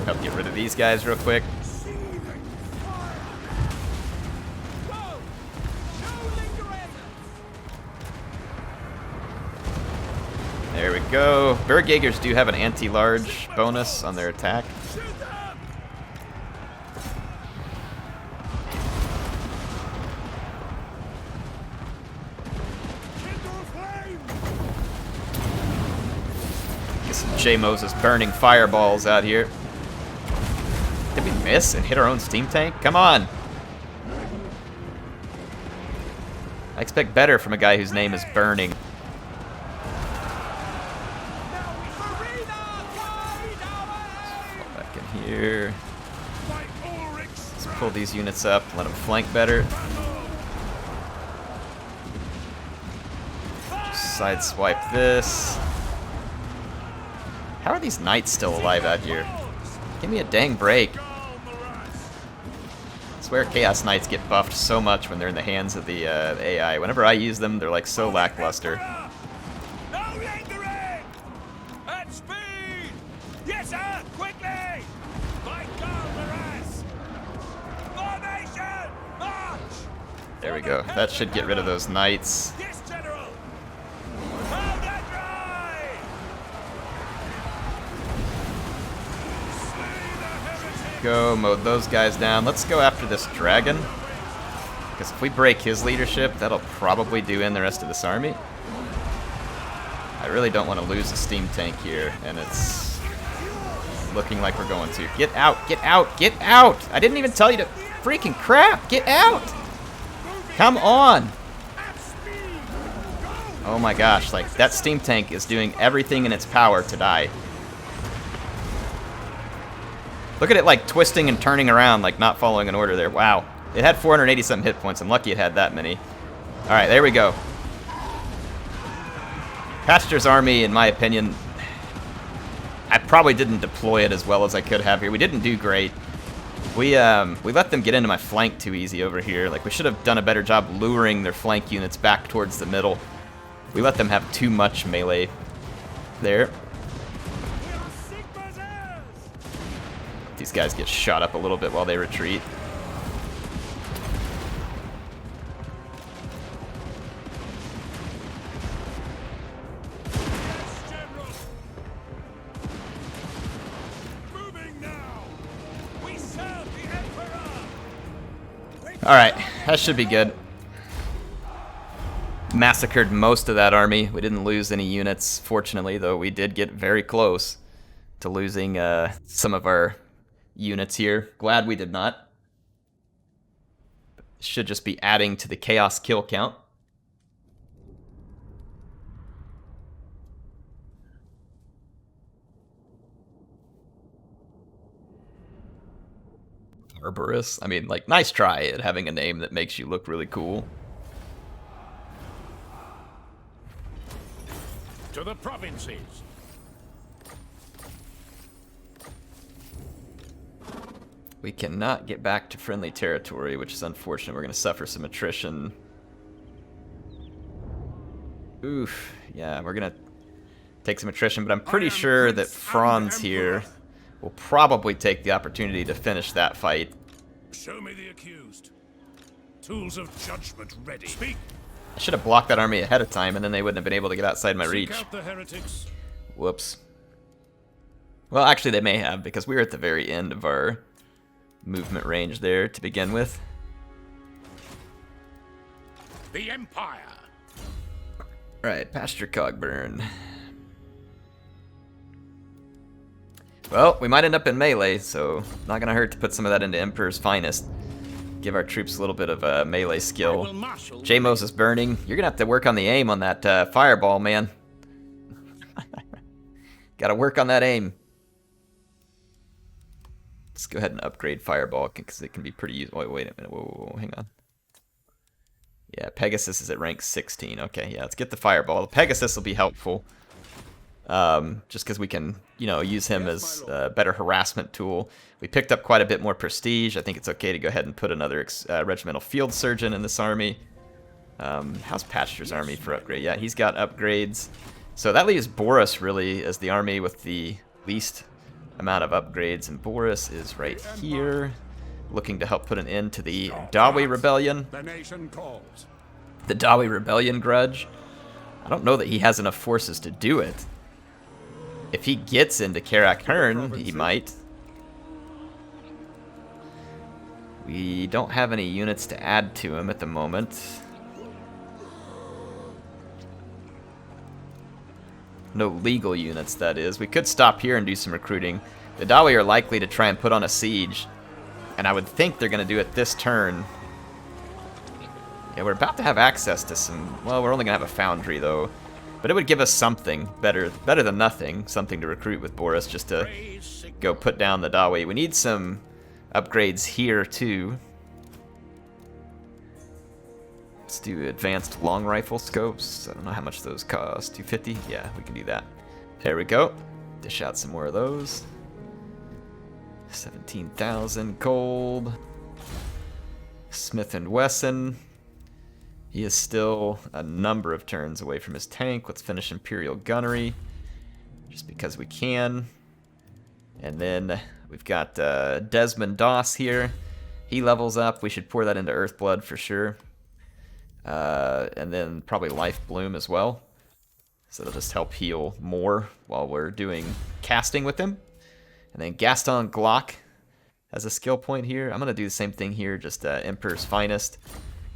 S1: Help get rid of these guys real quick. There we go. Bergjaegers do have an anti-large bonus on their attack. Get some J. Moses burning fireballs out here. Did we miss and hit our own steam tank? Come on! I expect better from a guy whose name is Burning. Fall back in here. Let's pull these units up, let them flank better. Just sideswipe this. How are these knights still alive out here? Give me a dang break. I swear Chaos Knights get buffed so much when they're in the hands of the AI. Whenever I use them, they're like so lackluster.
S2: At speed! Yes, sir! Quickly! Fight down the rest! Formation! March!
S1: There we go. That should get rid of those knights.
S2: Yes, General! Hold that dry!
S1: Go mowed those guys down. Let's go after this dragon, because if we break his leadership, that'll probably do in the rest of this army. I really don't want to lose a steam tank here, and it's looking like we're going to. Get out! Get out! Get out! I didn't even tell you to freaking crap! Get out! Come on! Oh my gosh, like, that steam tank is doing everything in its power to die. Look at it, like, twisting and turning around, like, not following an order there. Wow. It had 480-something hit points. I'm lucky it had that many. Alright, there we go. Patchster's army, in my opinion, I probably didn't deploy it as well as I could have here. We didn't do great. We let them get into my flank too easy over here. Like, we should have done a better job luring their flank units back towards the middle. We let them have too much melee there. These guys get shot up a little bit while they retreat. Alright, that should be good. Massacred most of that army. We didn't lose any units, fortunately, though we did get very close to losing some of our units here. Glad we did not. Should just be adding to the chaos kill count. Barbarous. I mean, like, nice try at having a name that makes you look really cool.
S2: To the provinces.
S1: We cannot get back to friendly territory, which is unfortunate. We're going to suffer some attrition. Oof. Yeah, we're going to take some attrition, but I'm pretty sure that Franz here will probably take the opportunity to finish that fight.
S2: Show me the accused. Tools of judgment ready. Speak.
S1: I should have blocked that army ahead of time, and then they wouldn't have been able to get outside my
S2: Seek
S1: reach.
S2: out the heretics.
S1: Whoops. Well, actually, they may have, because we were at the very end of our movement range there to begin with.
S2: The Empire.
S1: Right, Pastor Cogburn. Well, we might end up in melee, so not gonna hurt to put some of that into Emperor's Finest. Give our troops a little bit of melee skill. J-Mos is burning. You're gonna have to work on the aim on that fireball, man. Gotta work on that aim. Let's go ahead and upgrade fireball, because it can be pretty useful. Wait a minute. Whoa, hang on. Yeah, Pegasus is at rank 16. Okay, yeah, let's get the fireball. The Pegasus will be helpful. Just because we can, you know, use him as a better harassment tool. We picked up quite a bit more prestige. I think it's okay to go ahead and put another regimental field surgeon in this army. How's Patchster's army for upgrade? Yeah, he's got upgrades. So that leaves Boris really as the army with the least amount of upgrades, and Boris is right here, looking to help put an end to the Dawi rebellion.
S2: The nation calls.
S1: The Dawi rebellion grudge. I don't know that he has enough forces to do it. If he gets into Karak Hern, he might. We don't have any units to add to him at the moment. No legal units, that is. We could stop here and do some recruiting. The Dawi are likely to try and put on a siege, and I would think they're going to do it this turn. Yeah, we're about to have access to some... Well, we're only going to have a foundry, though. But it would give us something better than nothing. Something to recruit with Boris, just to go put down the Dawi. We need some upgrades here, too. Let's do advanced long rifle scopes. I don't know how much those cost. 250? Yeah, we can do that. There we go. Dish out some more of those. 17,000 gold. Smith and Wesson. He is still a number of turns away from his tank. Let's finish Imperial Gunnery, just because we can. And then we've got Desmond Doss here. He levels up. We should pour that into Earthblood for sure. And then probably Life Bloom as well. So it'll just help heal more while we're doing casting with him. And then Gaston Glock has a skill point here. I'm going to do the same thing here, just Emperor's Finest,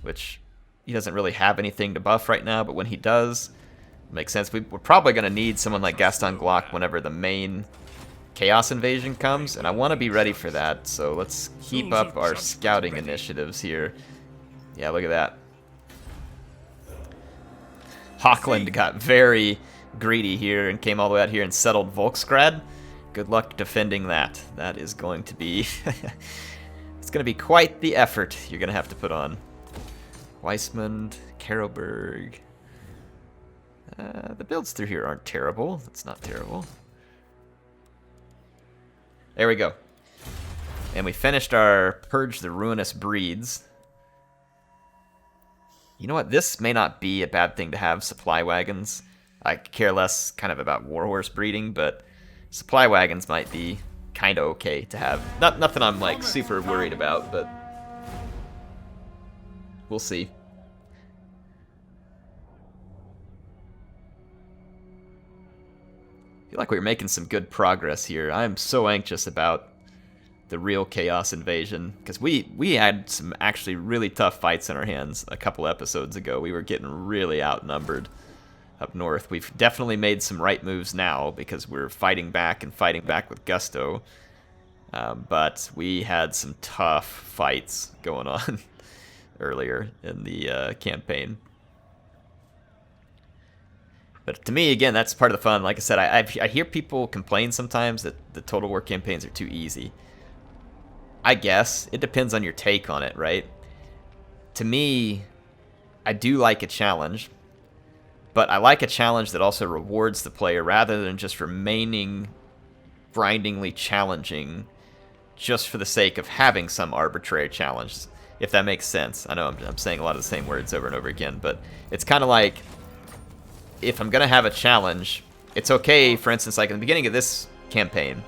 S1: which he doesn't really have anything to buff right now, but when he does, it makes sense. We're probably going to need someone like Gaston Glock whenever the main Chaos Invasion comes, and I want to be ready for that, so let's keep up our scouting initiatives here. Yeah, look at that. Hochland got very greedy here and came all the way out here and settled Volksgrad. Good luck defending that. That is going to be... it's going to be quite the effort you're going to have to put on. Weissmund, Karlberg. The builds through here aren't terrible. It's not terrible. There we go. And we finished our Purge the Ruinous Breeds. You know what? This may not be a bad thing to have, supply wagons. I care less kind of about warhorse breeding, but supply wagons might be kind of okay to have. Nothing I'm like super worried about, but we'll see. I feel like we're making some good progress here. I'm so anxious about the real Chaos Invasion, because we had some actually really tough fights in our hands a couple episodes ago. We were getting really outnumbered up north. We've definitely made some right moves now, because we're fighting back and fighting back with gusto. But we had some tough fights going on earlier in the campaign. But to me, again, that's part of the fun. Like I said, I hear people complain sometimes that the Total War campaigns are too easy. I guess. It depends on your take on it, right? To me, I do like a challenge. But I like a challenge that also rewards the player rather than just remaining grindingly challenging just for the sake of having some arbitrary challenge, if that makes sense. I know I'm saying a lot of the same words over and over again, but it's kind of like, if I'm going to have a challenge, it's okay, for instance, like in the beginning of this campaign,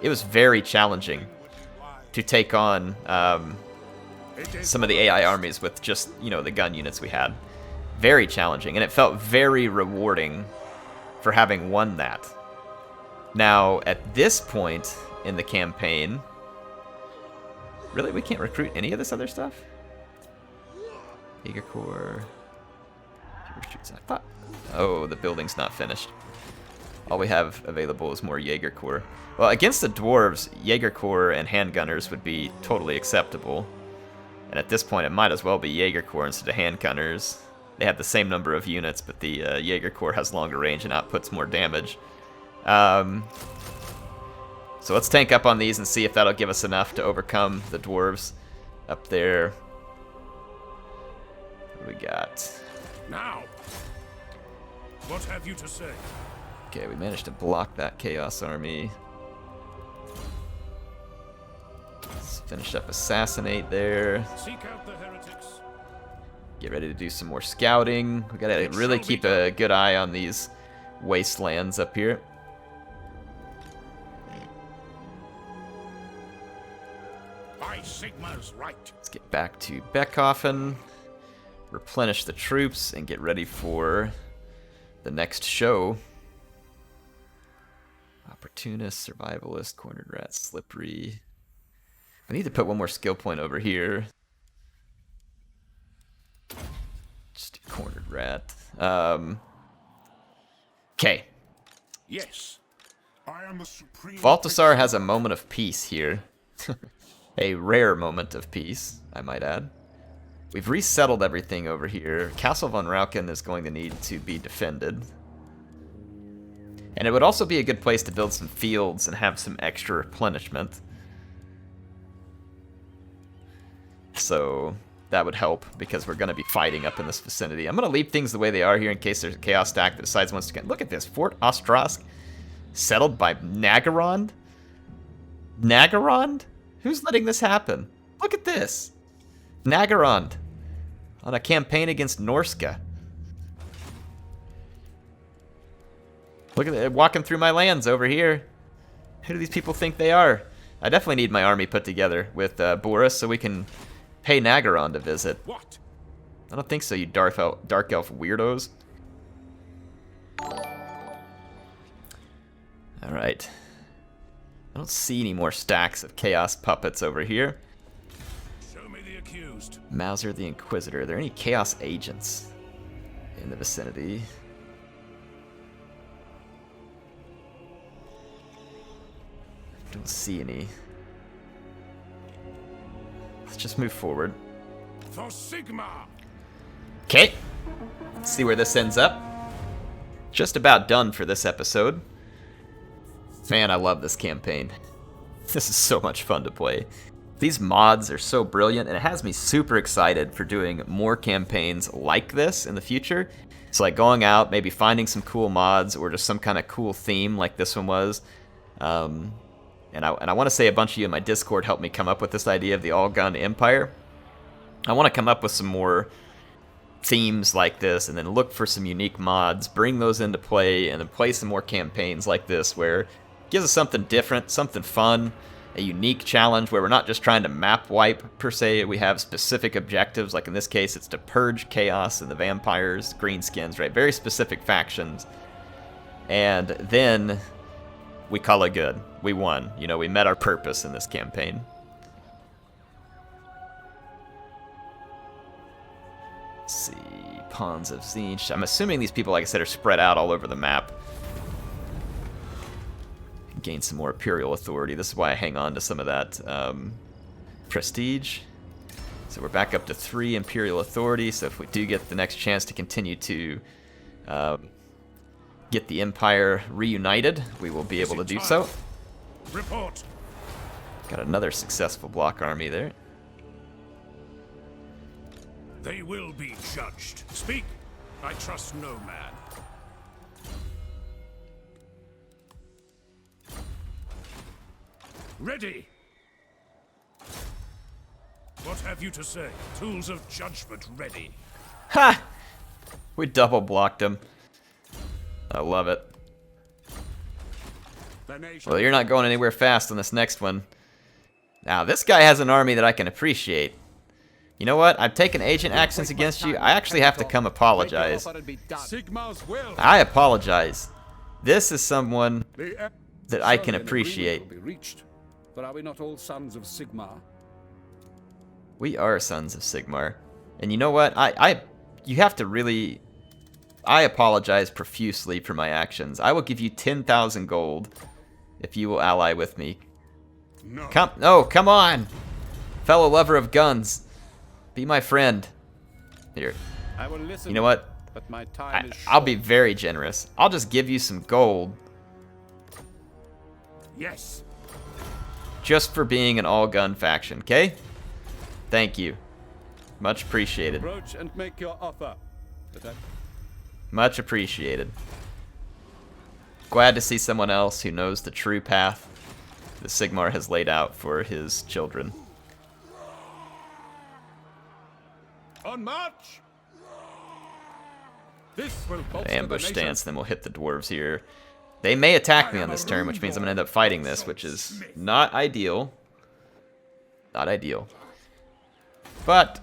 S1: it was very challenging to take on some of the AI armies with just, you know, the gun units we had. Very challenging, and it felt very rewarding for having won that. Now, at this point in the campaign, really, we can't recruit any of this other stuff? Jaeger Corps. I thought, oh, the building's not finished. All we have available is more Jaeger Corps. Well, against the dwarves, Jaeger Corps and handgunners would be totally acceptable. And at this point, it might as well be Jaeger Corps instead of handgunners. They have the same number of units, but the Jaeger Corps has longer range and outputs more damage. So let's tank up on these and see if that'll give us enough to overcome the dwarves up there. What do we got?
S2: Now, what have you to say?
S1: Okay, we managed to block that Chaos Army. Let's finish up Assassinate there.
S2: Seek out the heretics.
S1: Get ready to do some more scouting. We gotta really keep a good eye on these wastelands up here.
S2: By Sigma's right.
S1: Let's get back to Beckhofen, replenish the troops, and get ready for the next show. Opportunist, Survivalist, Cornered Rat, Slippery. I need to put one more skill point over here. Just do Cornered Rat. Okay.
S2: Yes. I am the supreme.
S1: Balthasar has a moment of peace here. A rare moment of peace, I might add. We've resettled everything over here. Castle von Rauken is going to need to be defended. And it would also be a good place to build some fields and have some extra replenishment. So that would help, because we're going to be fighting up in this vicinity. I'm going to leave things the way they are here in case there's a chaos stack that decides wants to get... Look at this, Fort Ostrosk, settled by Nagarond? Nagarond? Who's letting this happen? Look at this. Nagarond on a campaign against Norska. Look at it, walking through my lands over here. Who do these people think they are? I definitely need my army put together with Boris so we can pay Nagarond to visit.
S2: What?
S1: I don't think so, you dark elf weirdos. Alright. I don't see any more stacks of chaos puppets over here.
S2: Show me the accused.
S1: Mauser the Inquisitor. Are there any chaos agents in the vicinity? Don't see any. Let's just move forward.
S2: For Sigma. Okay.
S1: Let's see where this ends up. Just about done for this episode. Man, I love this campaign. This is so much fun to play. These mods are so brilliant, and it has me super excited for doing more campaigns like this in the future. So like going out, maybe finding some cool mods, or just some kind of cool theme like this one was. And I want to say a bunch of you in my Discord helped me come up with this idea of the all-gun empire. I want to come up with some more themes like this, and then look for some unique mods, bring those into play, and then play some more campaigns like this where it gives us something different, something fun, a unique challenge where we're not just trying to map wipe per se. We have specific objectives, like in this case it's to purge chaos and the vampires, greenskins, right? Very specific factions. And then we call it good. We won. You know, we met our purpose in this campaign. Let's see, Pawns of Zinch. I'm assuming these people, like I said, are spread out all over the map. Gain some more Imperial authority. This is why I hang on to some of that prestige. So we're back up to 3 Imperial authority. So if we do get the next chance to continue to get the Empire reunited, we will be able to do so.
S2: Report.
S1: Got another successful block army there.
S2: They will be judged. Speak. I trust no man. Ready. What have you to say? Tools of judgment ready.
S1: Ha! We double blocked him. I love it. Well, you're not going anywhere fast on this next one. Now, this guy has an army that I can appreciate. You know what? I've taken agent actions against you. I actually have to come apologize.
S2: Sigmar's will.
S1: I apologize. This is someone that I can appreciate.
S4: But are we not all sons of Sigmar?
S1: We are sons of Sigmar. And you know what? You have to really... I apologize profusely for my actions. I will give you 10,000 gold if you will ally with me.
S2: No.
S1: Come on! Fellow lover of guns. Be my friend. Here.
S4: I will listen.
S1: You know what?
S4: But my time is
S1: I'll be very generous. I'll just give you some gold
S2: Yes.
S1: just for being an all-gun faction, okay? Thank you. Much appreciated.
S4: Approach and make your offer.
S1: Much appreciated. Glad to see someone else who knows the true path that Sigmar has laid out for his children.
S2: On march. This will bolster
S1: Ambush
S2: the nation.
S1: stance, then we'll hit the dwarves here. They may attack me on this turn, which means I'm going to end up fighting this, which is not ideal. Not ideal. But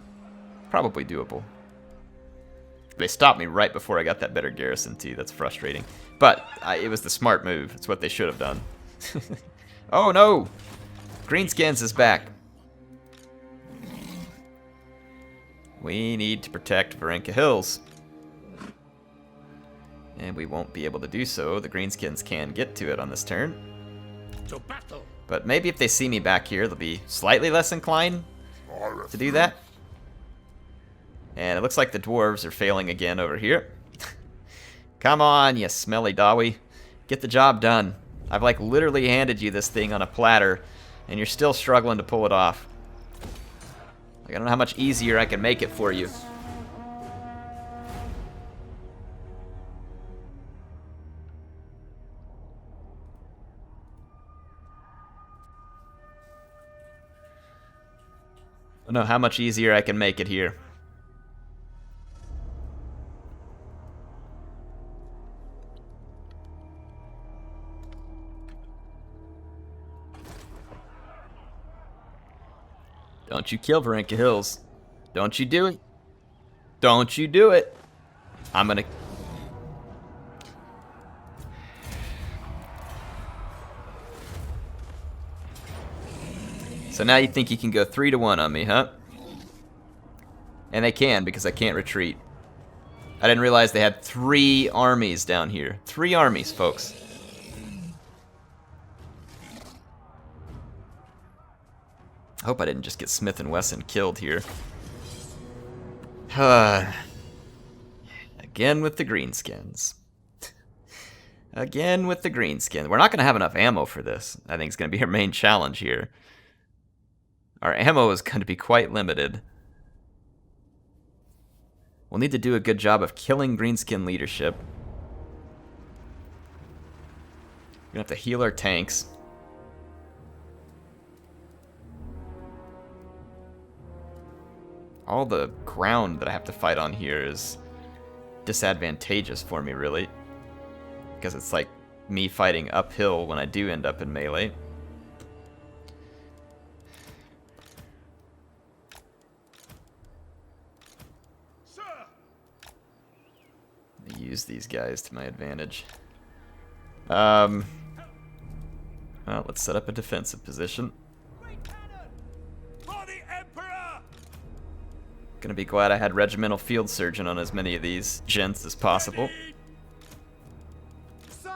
S1: probably doable. They stopped me right before I got that better garrison too. That's frustrating. But it was the smart move. It's what they should have done. Oh no! Greenskins is back. We need to protect Varenka Hills. And we won't be able to do so. The Greenskins can get to it on this turn.
S2: To battle.
S1: But maybe if they see me back here, they'll be slightly less inclined to do that. And it looks like the dwarves are failing again over here. Come on, you smelly Dawi. Get the job done. I've like literally handed you this thing on a platter, and you're still struggling to pull it off. Like, I don't know how much easier I can make it for you. I don't know how much easier I can make it here. Don't you kill Varenka Hills. Don't you do it. Don't you do it. I'm gonna... So now you think you can go 3-1 on me, huh? And they can, because I can't retreat. I didn't realize they had 3 armies down here. 3 armies, folks. I hope I didn't just get Smith and Wesson killed here. Again with the greenskins. Again with the greenskins. We're not going to have enough ammo for this. I think it's going to be our main challenge here. Our ammo is going to be quite limited. We'll need to do a good job of killing greenskin leadership. We're going to have to heal our tanks. All the ground that I have to fight on here is disadvantageous for me, really. Because it's like me fighting uphill when I do end up in melee. Use these guys to my advantage. Well, let's set up a defensive position.
S2: For the Emperor!
S1: Gonna be glad I had Regimental Field Surgeon on as many of these gents as possible.
S3: Sir!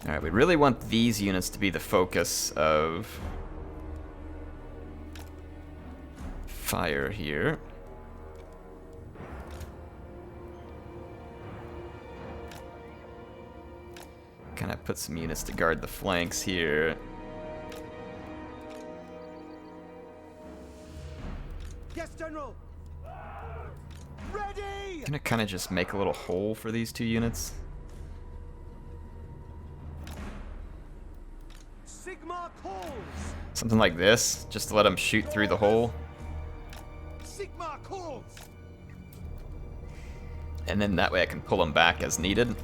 S1: Alright, we really want these units to be the focus of fire here. Kind of put some units to guard the flanks here.
S3: Yes, General! Ready!
S1: Gonna kind of just make a little hole for these 2 units.
S3: Sigmar calls!
S1: Something like this, just to let them shoot through the hole.
S3: Sigmar calls!
S1: And then that way I can pull them back as needed.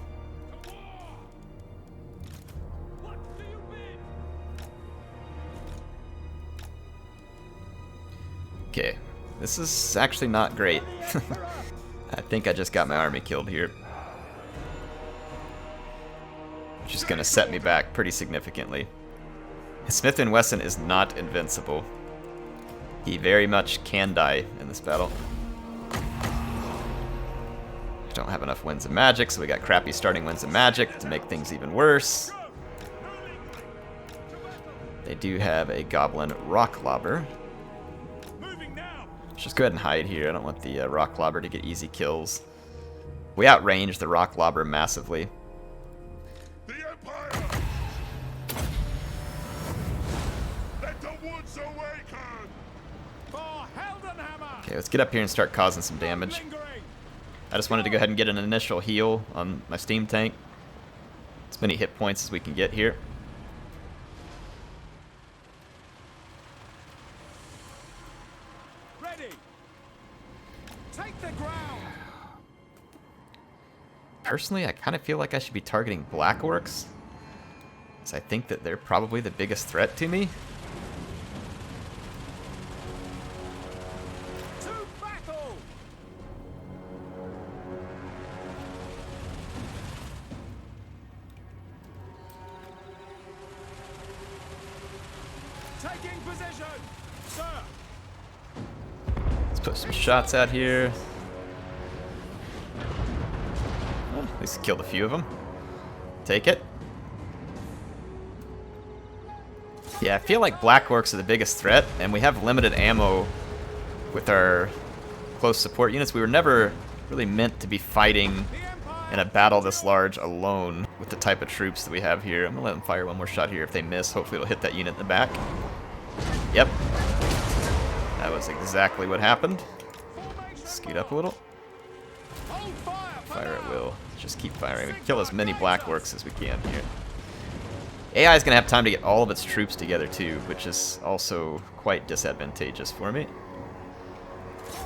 S1: Okay, this is actually not great. I think I just got my army killed here. Which is going to set me back pretty significantly. Smith and Wesson is not invincible. He very much can die in this battle. I don't have enough winds of magic, so we got crappy starting winds of magic to make things even worse. They do have a goblin rock lobber. Let's just go ahead and hide here. I don't want the rock lobber to get easy kills. We outrange the rock lobber massively.
S5: The Empire! Let the woods awaken!
S2: For Heldenhammer!
S1: Okay, let's get up here and start causing some damage. I just wanted to go ahead and get an initial heal on my steam tank. As many hit points as we can get here.
S2: Ready! Take the ground!
S1: Personally, I kind of feel like I should be targeting Black Orcs, because I think that they're probably the biggest threat to me.
S2: To battle! Taking position! Sir!
S1: Let's put some shots out here. Well, at least killed a few of them. Take it. Yeah, I feel like Black Orcs are the biggest threat, and we have limited ammo with our close support units. We were never really meant to be fighting in a battle this large alone with the type of troops that we have here. I'm gonna let them fire one more shot here. If they miss, hopefully it'll hit that unit in the back. Yep. That was exactly what happened. Scoot up a little.
S2: Hold fire!
S1: Fire at will. Just keep firing. We can kill as many Black Orcs as we can here. AI is going to have time to get all of its troops together too, which is also quite disadvantageous for me.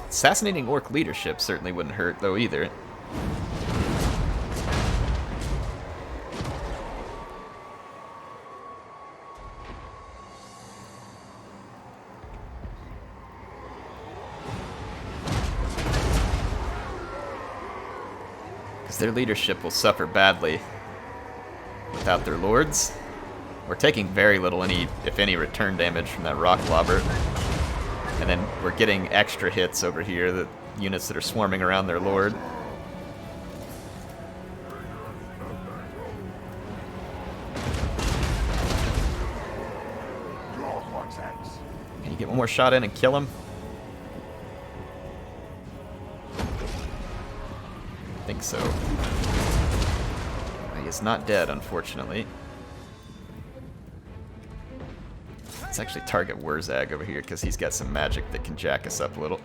S1: Assassinating Orc leadership certainly wouldn't hurt though either. Because their leadership will suffer badly without their lords. We're taking very little, if any, return damage from that rock lobber. And then we're getting extra hits over here, the units that are swarming around their lord. Can you get one more shot in and kill him? I think so. He is not dead, unfortunately. Let's actually target Wurzag over here because he's got some magic that can jack us up a little.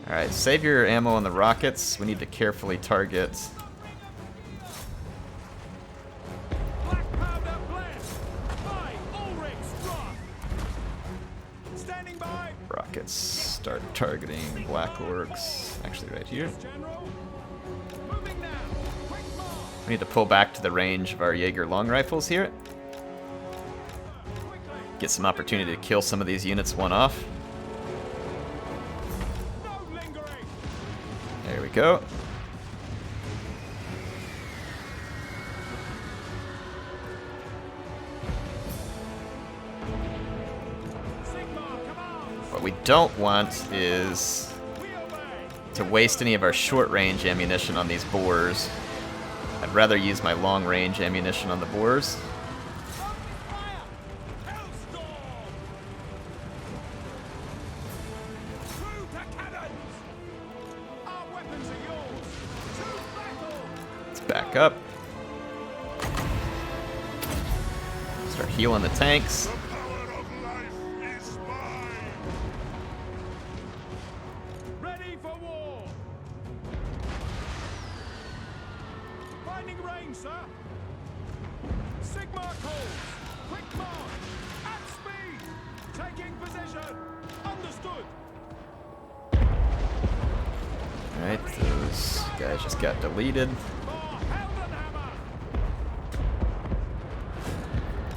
S1: Alright, save your ammo on the rockets. We need to carefully target.
S2: Black powder blast! By Ulrich Struck! Standing by!
S1: Rockets. Start targeting Black Orcs. Actually, right here.
S2: General! Moving now! Quick march!
S1: We need to pull back to the range of our Jaeger long rifles here. Get some opportunity to kill some of these units one off.
S2: No lingering!
S1: There we go.
S2: Sigmar, come on!
S1: What we don't want is
S2: We obey!
S1: to waste any of our short-range ammunition on these boars. I'd rather use my long-range ammunition on the boars.
S2: Fire! Hellstorm! Through to cannons! Our weapons are yours! To battle!
S1: Let's back up. Start healing the tanks.
S5: The power of life is mine!
S2: Ready for war! Finding range, sir! Sigmar calls! Quick march! At speed! Taking position! Understood!
S1: Alright, those guys just got deleted.
S2: For Heldenhammer!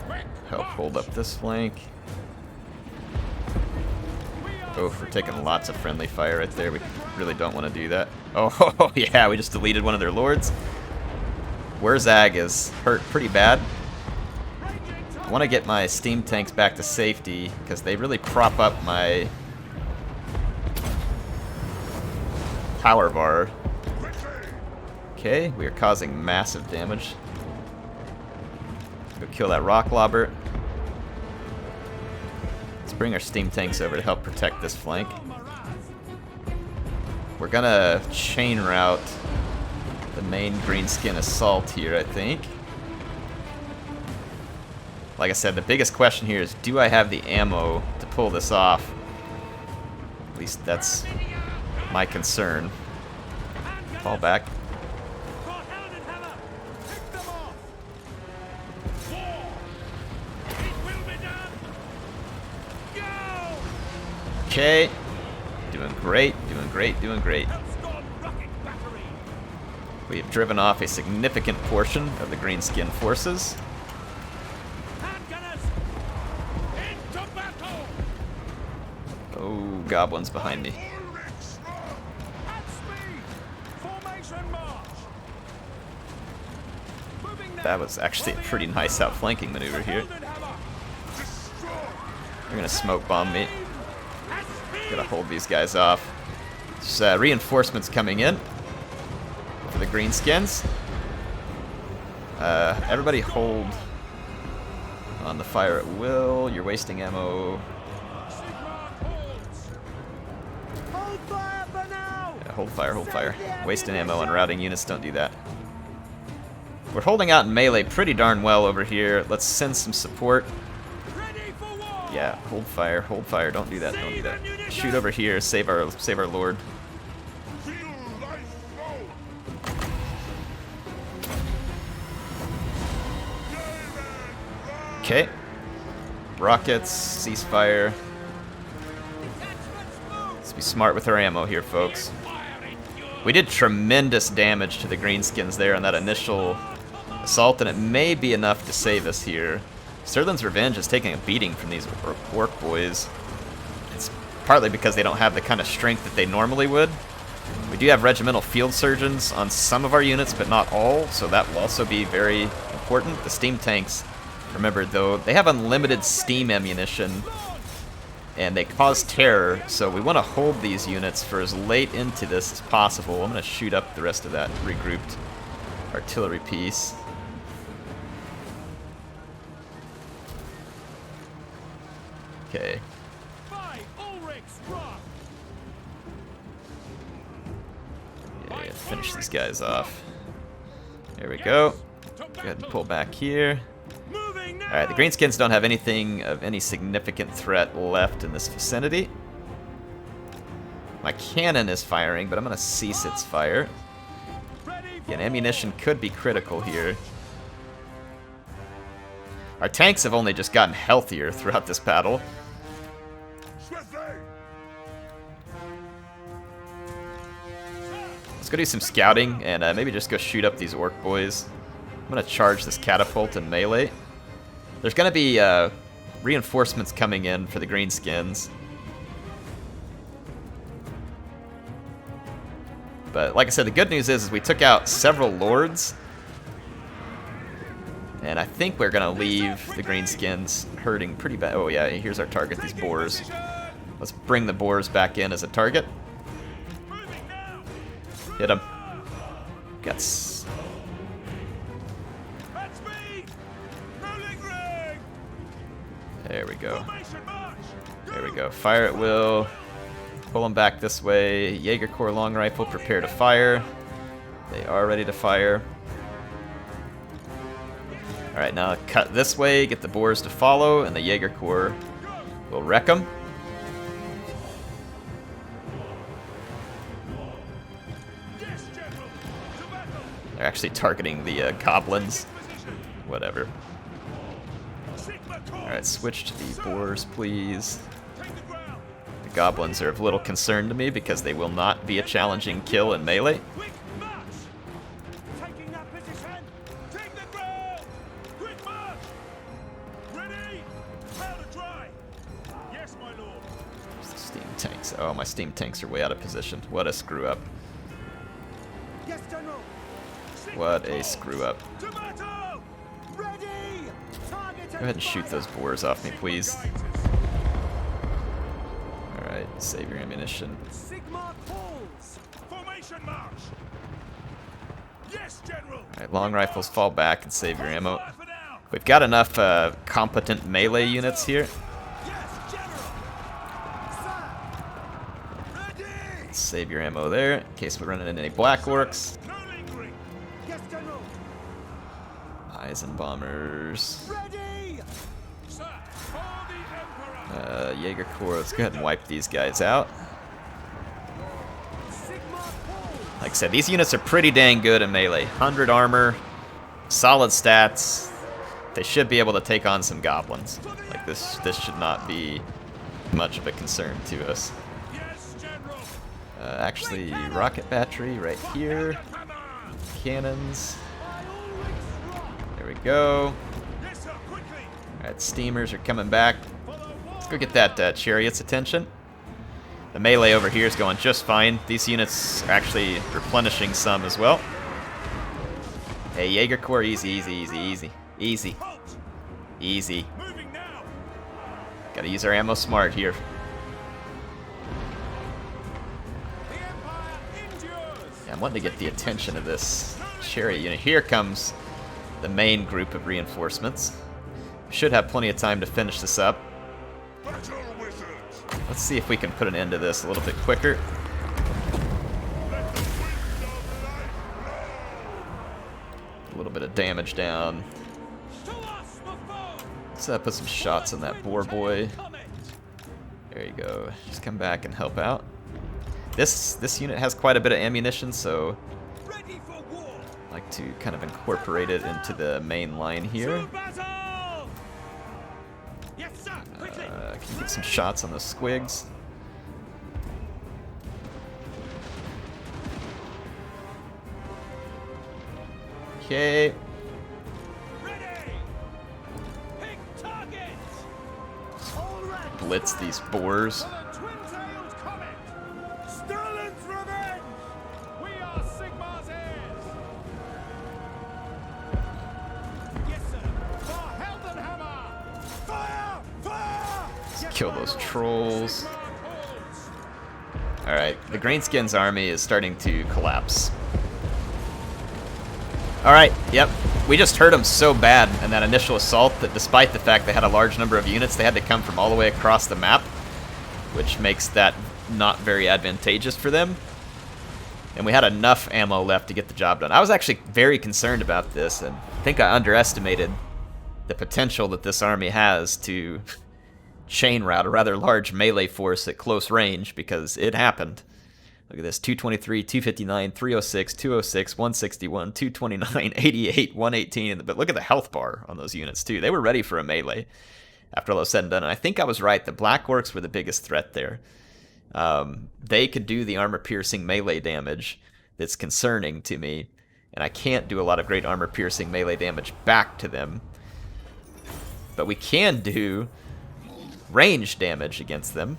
S2: Quick
S1: Help hold up this flank. Oh, we're taking lots of friendly fire right there. We really don't want to do that. Oh, yeah, we just deleted one of their lords. Wurzag is hurt pretty bad. I want to get my steam tanks back to safety because they really prop up my power bar. Okay, we are causing massive damage. Go kill that rock lobber. Let's bring our steam tanks over to help protect this flank. We're gonna chain route the main greenskin assault here, I think. Like I said, the biggest question here is, do I have the ammo to pull this off? At least that's my concern. Fall back. Okay. Doing great, doing great, doing great. We have driven off a significant portion of the greenskin forces. Oh, goblins behind me. That was actually a pretty nice outflanking maneuver here. They're gonna smoke bomb me. Gotta hold these guys off. There's reinforcements coming in for the greenskins. Everybody hold on the fire at will. You're wasting ammo.
S3: Hold fire for now!
S1: Yeah, hold fire, hold fire. Wasting ammo on routing units, don't do that. We're holding out in melee pretty darn well over here. Let's send some support. Yeah, hold fire, don't do that, don't do that. Shoot over here, save our lord. Okay. Rockets, ceasefire. Let's be smart with our ammo here, folks. We did tremendous damage to the greenskins there on that initial assault, and it may be enough to save us here. Stirland's Revenge is taking a beating from these orc boys. It's partly because they don't have the kind of strength that they normally would. We do have regimental field surgeons on some of our units, but not all, so that will also be very important. The steam tanks, remember though, they have unlimited steam ammunition, and they cause terror, so we want to hold these units for as late into this as possible. I'm going to shoot up the rest of that regrouped artillery piece. Okay. Yeah, finish these guys off. There we go. Go ahead and pull back here. Alright, the greenskins don't have anything of any significant threat left in this vicinity. My cannon is firing, but I'm going to cease its fire. Again, ammunition could be critical here. Our tanks have only just gotten healthier throughout this battle. Let's go do some scouting and maybe just go shoot up these orc boys. I'm going to charge this catapult in melee. There's going to be reinforcements coming in for the greenskins. But like I said, the good news is we took out several lords. And I think we're going to leave the greenskins hurting pretty bad. Oh yeah, here's our target, these boars. Let's bring the boars back in as a target. Hit them. Guts. There we go. There we go. Fire at will. Pull them back this way. Jaeger Corps long rifle, prepare to fire. They are ready to fire. Alright, now cut this way, get the boars to follow, and the Jaeger Corps will wreck them. They're actually targeting the goblins. Whatever. Alright, switch to the boars, please. The goblins are of little concern to me because they will not be a challenging kill in melee. There's the steam tank. Oh, my steam tanks are way out of position. What a screw up.
S3: Yes, General.
S1: What a screw up.
S3: To battle. Ready. Target.
S1: Go ahead and shoot those boars off me, please. Alright, save your ammunition.
S3: Sigma calls.
S5: Formation march. Yes, General.
S1: Alright, long rifles fall back and save your ammo.
S5: Fire for now.
S1: We've got enough competent melee units here.
S3: Yes, General. Sir. Ready.
S1: Save your ammo there in case we're running into any black orcs.
S5: No lingering.
S3: Yes, General.
S1: Eisenbombers.
S3: Ready.
S5: Sir, for the Emperor.
S1: Jaeger Corps, let's go ahead and wipe these guys out.
S3: Sigma calls.
S1: Like I said, these units are pretty dang good in melee. 100 armor, solid stats. They should be able to take on some goblins. Like this should not be much of a concern to us.
S5: Yes, General.
S1: Actually, rocket battery right here.
S5: Hammer.
S1: Cannons.
S3: By all wings rock.
S1: There we go.
S5: Yes, sir. Quickly.
S1: Alright, steamers are coming back.
S5: For the war.
S1: Let's go get that chariot's attention. The melee over here is going just fine. These units are actually replenishing some as well. Hey, Jaeger Corps, easy, easy, easy, easy. Easy.
S5: Halt.
S1: Easy.
S5: Moving now.
S1: Gotta use our ammo smart here.
S2: The Empire endures.
S1: Yeah, I'm wanting to get the attention of this chariot unit. Here comes the main group of reinforcements. We should have plenty of time to finish this up.
S5: Battle wizards.
S1: Let's see if we can put an end to this a little bit quicker.
S5: Let the wind of life blow.
S1: A little bit of damage down.
S3: To us the foe.
S1: Let's put some shots on that boar boy.
S3: Comet.
S1: There you go. Just come back and help out. This unit has quite a bit of ammunition, so
S3: Ready for war.
S1: I'd like to kind of incorporate it into the main line here.
S3: To battle. Yes, sir. Quickly.
S1: Can you get some shots on those squigs? Okay.
S3: Ready. Pick target. All right.
S1: Blitz these boars.
S2: For the twin-tailed comet.
S3: Sterling's revenge.
S2: We are Sigmar's heirs.
S3: Yes, sir.
S2: For Heldenhammer.
S3: Fire! Fire! Yes,
S1: Kill those trolls.
S2: Sigmar calls.
S1: Alright, the Greenskins army is starting to collapse. Alright, yep. We just hurt them so bad in that initial assault that despite the fact they had a large number of units, they had to come from all the way across the map, which makes that not very advantageous for them. And we had enough ammo left to get the job done. I was actually very concerned about this, and I think I underestimated the potential that this army has to chain route a rather large melee force at close range, because it happened. Look at this, 223, 259, 306, 206, 161, 229, 88, 118. But look at the health bar on those units, too. They were ready for a melee after all was said and done. And I think I was right. The Black Orcs were the biggest threat there. They could do the armor-piercing melee damage that's concerning to me. And I can't do a lot of great armor-piercing melee damage back to them. But we can do range damage against them.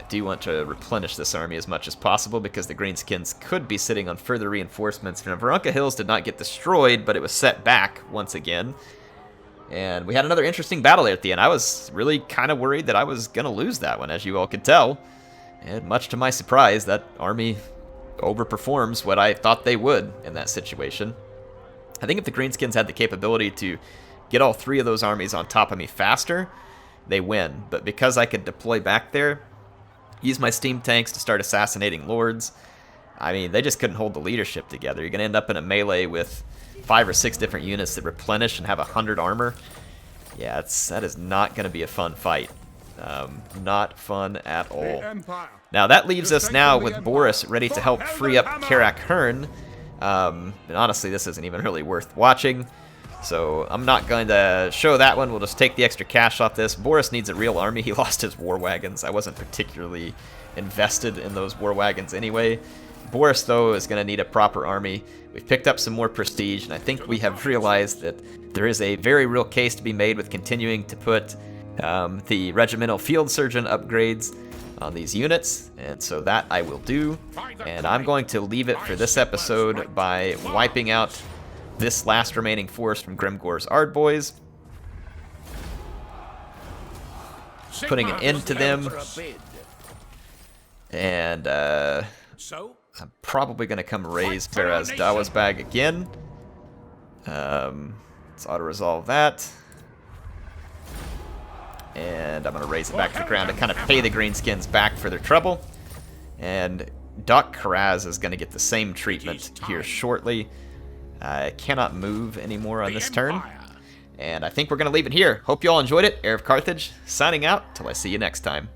S1: I do want to replenish this army as much as possible because the Greenskins could be sitting on further reinforcements. Now, Veronka Hills did not get destroyed, but it was set back once again. And we had another interesting battle there at the end. I was really kind of worried that I was going to lose that one, as you all could tell. And much to my surprise, that army overperforms what I thought they would in that situation. I think if the Greenskins had the capability to get all three of those armies on top of me faster, they win. But because I could deploy back there, use my steam tanks to start assassinating lords, I mean, they just couldn't hold the leadership together. You're going to end up in a melee with 5 or 6 different units that replenish and have 100 armor. Yeah, that is not going to be a fun fight. Not fun at all.
S4: The Empire.
S1: Now that leaves us
S4: Strength
S1: now
S4: of the
S1: with
S4: Empire.
S1: Boris ready to help free up Karak Hearn. And honestly, this isn't even really worth watching. So I'm not going to show that one. We'll just take the extra cash off this. Boris needs a real army. He lost his war wagons. I wasn't particularly invested in those war wagons anyway. Boris, though, is going to need a proper army. We've picked up some more prestige, and I think we have realized that there is a very real case to be made with continuing to put the regimental field surgeon upgrades on these units, and so that I will do. And I'm going to leave it for this episode by wiping out this last remaining force from Grimgor's Ardboys, putting an end to them, and
S3: So,
S1: I'm probably going to come raise Beraz Dawa's bag again. Let's auto-resolve that. And I'm going to raise it back to the ground to kind of pay the Greenskins back for their trouble. And Doc Karaz is going to get the same treatment here shortly. I cannot move anymore on this turn. And I think we're going to leave it here. Hope you all enjoyed it. HeirofCarthage, signing out. Till I see you next time.